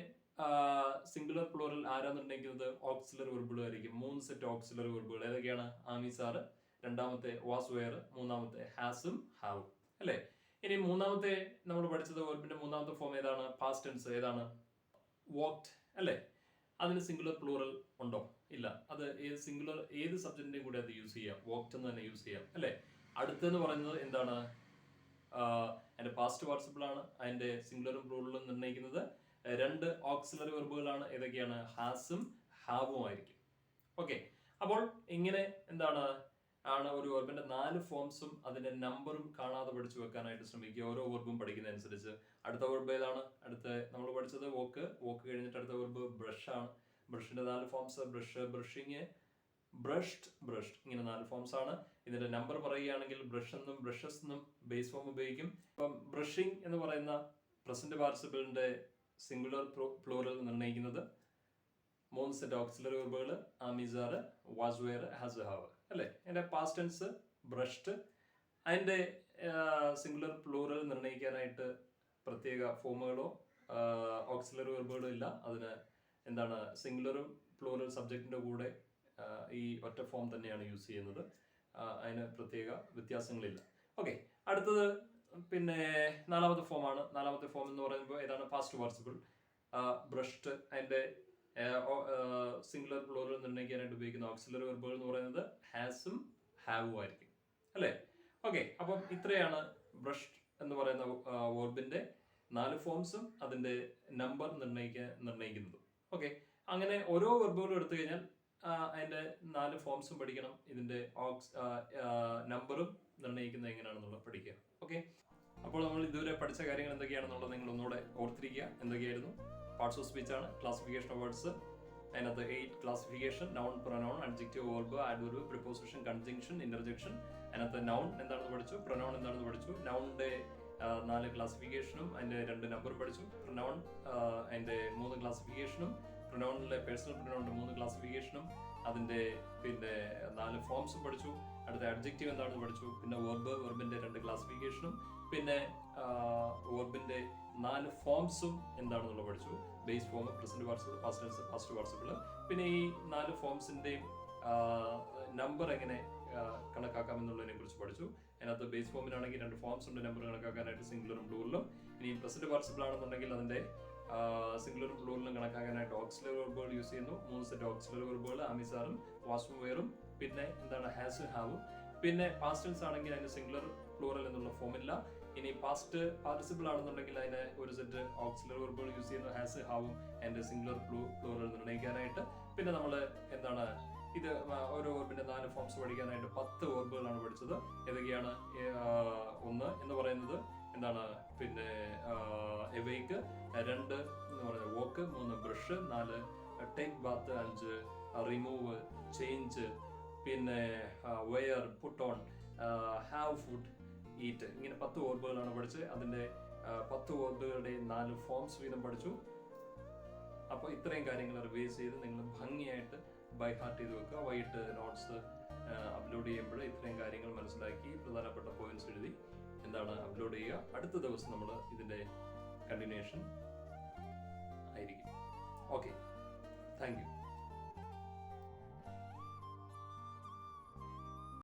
സിംഗുലർ പ്ലൂറൽ ആരാ നിർണ്ണയിക്കുന്നത്? ഓക്സിലറി വെർബുകൾ ആയിരിക്കും. 3 സെറ്റ് ഓക്സിലറി വെർബുകൾ ഏതൊക്കെയാണ്? ആമിസാറ്, രണ്ടാമത്തെ വാസ് വെയർ, മൂന്നാമത്തെ ഹാസും ഹാവും അല്ലെ? ഇനി മൂന്നാമത്തെ നമ്മൾ പഠിച്ചത് വെർബിന്റെ മൂന്നാമത്തെ ഫോം ഏതാണ്? പാസ്റ്റ് ടെൻസ് ഏതാണ്? വോക്ട് അല്ലെ? അതിന് സിംഗുലർ പ്ലൂറൽ ഉണ്ടോ? ഇല്ല. അത് സിംഗുലർ ഏത് സബ്ജക്റ്റിന്റെയും കൂടെ അത് യൂസ് ചെയ്യാം. വോക്ട് എന്ന് തന്നെ യൂസ് ചെയ്യാം അല്ലെ? അടുത്തെന്ന് പറയുന്നത് എന്താണ്? അതിന്റെ പാസ്റ്റ് പാർട്ടിസിപ്പിൾ ആണ്. അതിന്റെ സിംഗുലറും പ്ലൂറലും നിർണ്ണയിക്കുന്നത് 2 ഓക്സിലറി വെർബുകളാണ്. ഏതൊക്കെയാണ്? ഹാസും ഹാവും ആയിരിക്കും. ഓക്കെ, അപ്പോൾ ഇങ്ങനെ എന്താണ് ആണ് ഒരു വെർബിന്റെ 4 ഫോംസും അതിന്റെ നമ്പറും കാണാതെ പഠിച്ചു വെക്കാനായിട്ട് ശ്രമിക്കുക. ഓരോ വെർബും പഠിക്കുന്നതനുസരിച്ച്. അടുത്ത വെർബ് ഏതാണ്? അടുത്ത നമ്മൾ പഠിച്ചത് വോക്ക്. വോക്ക് കഴിഞ്ഞിട്ട് അടുത്ത വെർബ് ബ്രഷ് ആണ്. ബ്രഷിന്റെ 4 forms brush, brushing, brushed, brushed. ഇങ്ങനെ 4 ഫോംസ് ആണ്. ഇതിന്റെ നമ്പർ പറയുകയാണെങ്കിൽ ബ്രഷ് എന്നും ബ്രഷസ് എന്നും ബേസ് ഫോം ഉപയോഗിക്കും. അപ്പം ബ്രഷിങ് എന്ന് പറയുന്ന പ്രസന്റ് പാർട്ടിസിപ്പിളിന്റെ സിംഗുലർ പ്ലൂറൽ നിർണ്ണയിക്കുന്നത് 3 സെറ്റ് ഓക്സിലറി വെർബുകൾ am is are, was were, has have അല്ലെ? അതിന്റെ പാസ്റ്റ് ടെൻസ് ബ്രഷ്ഡ്. അതിന്റെ സിംഗുലർ പ്ലൂറൽ നിർണ്ണയിക്കാനായിട്ട് പ്രത്യേക ഫോമുകളോ ഓക്സിലറി വെർബുകളോ ഇല്ല. അതിന് എന്താണ്? സിംഗുലറും പ്ലൂറൽ സബ്ജക്റ്റിന്റെ കൂടെ ഈ ഒറ്റ ഫോം തന്നെയാണ് യൂസ് ചെയ്യുന്നത്. അതിന് പ്രത്യേക വ്യത്യാസങ്ങളില്ല. ഓക്കെ, അടുത്തത് പിന്നെ 4ാമത്തെ ഫോമാണ്. 4ാമത്തെ ഫോം എന്ന് പറയുമ്പോൾ ഏതാണ്? Past participle brushed. അതിന്റെ സിംഗുലർ പ്ലൂറൽ നിർണ്ണയിക്കാനായിട്ട് ഉപയോഗിക്കുന്ന ഓക്സിലറി വെർബുകൾ എന്ന് പറയുന്നത് ഹാസും ഹാവും ആയിരിക്കും അല്ലെ? ഓക്കെ, അപ്പം ഇത്രയാണ് ബ്രഷ്ഡ് എന്ന് പറയുന്ന വെർബിന്റെ 4 ഫോംസും അതിന്റെ നമ്പർ നിർണ്ണയിക്കുന്നതും. ഓക്കെ, അങ്ങനെ ഓരോ വെർബുകളും എടുത്തു കഴിഞ്ഞാൽ അതിന്റെ 4 ഫോംസും പഠിക്കണം. ഇതിന്റെ നമ്പറും നിർണ്ണയിക്കുന്നത് എങ്ങനെയാണെന്നുള്ളത് പഠിക്കുക. ഓക്കെ, അപ്പോൾ നമ്മൾ ഇതുവരെ പഠിച്ച കാര്യങ്ങൾ എന്തൊക്കെയാണെന്നുള്ളത് നിങ്ങൾ ഒന്നുകൂടെ ഓർത്തിരിക്കുക. എന്തൊക്കെയായിരുന്നു? പാർട്സ് ഓഫ് സ്പീച്ച് ആണ്. Classification of words. അതിനകത്ത് 8 classification: noun, pronoun, adjective, verb, adverb, preposition, conjunction, interjection. അതിനകത്ത് നൗൺ എന്താണെന്ന് പഠിച്ചു, പ്രൊനൗൺ എന്താണെന്ന് പഠിച്ചു. നൗണിന്റെ 4 ക്ലാസിഫിക്കേഷനും അതിന്റെ 2 നമ്പറും പഠിച്ചു. പ്രൊനൗൺ അതിന്റെ 3 ക്ലാസിഫിക്കേഷനും, പ്രൊനൗണിലെ പേഴ്സണൽ പ്രൊനൗണിന്റെ 3 ക്ലാസിഫിക്കേഷനും അതിന്റെ പിന്നെ 4 ഫോംസും പഠിച്ചു. അടുത്ത അഡ്ജക്റ്റീവ് എന്താണെന്ന് പഠിച്ചു. പിന്നെ വെർബിന്റെ 2 ക്ലാസിഫിക്കേഷനും പിന്നെ വെർബിന്റെ 4 ഫോംസും എന്താണെന്നുള്ളത് പഠിച്ചു. Base form, present participle, past tense, past participle. പിന്നെ ഈ 4 ഫോംസിന്റെയും നമ്പർ എങ്ങനെ കണക്കാക്കാം എന്നുള്ളതിനെ കുറിച്ച് പഠിച്ചു. അതിനകത്ത് ബേസ് ഫോമിനാണെങ്കിൽ 2 ഫോംസ് ഉണ്ട് നമ്പർ കണക്കാക്കാനായിട്ട്, സിംഗുലറും പ്ലൂറലും. ഇനി പ്രസന്റ് പാർട്ടിസിപ്പിൾ ആണെന്നുണ്ടെങ്കിൽ അതിന്റെ സിംഗുലറും പ്ലൂറലും കണക്കാക്കാനായിട്ട് ഓക്സിലറി വെർബുകൾ യൂസ് ചെയ്യുന്നു. 3 സെറ്റ് ഓക്സിലറി വെർബുകൾ ആമിസാറും വാസും വെയറും പിന്നെ എന്താണ്? ഹാസും ഹാവും. പിന്നെ പാസ്റ്റ് ടെൻസ് ആണെങ്കിൽ അതിന് സിംഗുലർ പ്ലൂറൽ എന്നുള്ള ഫോമില്ല. ഇനി പാസ്റ്റ് പാർട്ടിസിപ്പിൾ ആണെന്നുണ്ടെങ്കിൽ അതിന് ഒരു സെറ്റ് ഓക്സിലറി വെർബുകൾ യൂസ് ചെയ്യുന്നു, ഹാസ് ഹാവും, അതിന്റെ സിംഗുലർ പ്ലൂറൽ നിർണ്ണയിക്കാനായിട്ട്. പിന്നെ നമ്മൾ എന്താണ് ഇത് ഓരോ വെർബിന്റെ 4 ഫോംസ് പഠിക്കാനായിട്ട് 10 വെർബുകളാണ് പഠിച്ചത്. ഏതൊക്കെയാണ്? 1 എന്ന് പറയുന്നത് എന്താണ്? പിന്നെ എവേക്ക്, 2 എന്ന് പറയുന്നത് woke, 3 brush, 4 take bath, 5 remove, change, പിന്നെ wear, put on, have food, eat. ഇങ്ങനെ 10 വെർബുകളാണ് പഠിച്ചത്. അതിന്റെ 10 വെർബുകളുടെ 4 ഫോംസ് വീതം പഠിച്ചു. അപ്പോൾ ഇത്രയും കാര്യങ്ങൾ റിവൈസ് ചെയ്ത് നിങ്ങൾ ഭംഗിയായിട്ട് ബൈ ഹാർട്ട് ചെയ്ത് വെക്കുക. വൈകിട്ട് നോട്ട്സ് അപ്ലോഡ് ചെയ്യുമ്പോൾ ഇത്രയും കാര്യങ്ങൾ മനസ്സിലാക്കി പ്രധാനപ്പെട്ട പോയിന്റ്സ് എഴുതി എന്താണ് അപ്ലോഡ് ചെയ്യുക. അടുത്ത ദിവസം നമ്മൾ ഇതിന്റെ കണ്ടിന്യൂഷൻ ആയിരിക്കും. Okay, thank you.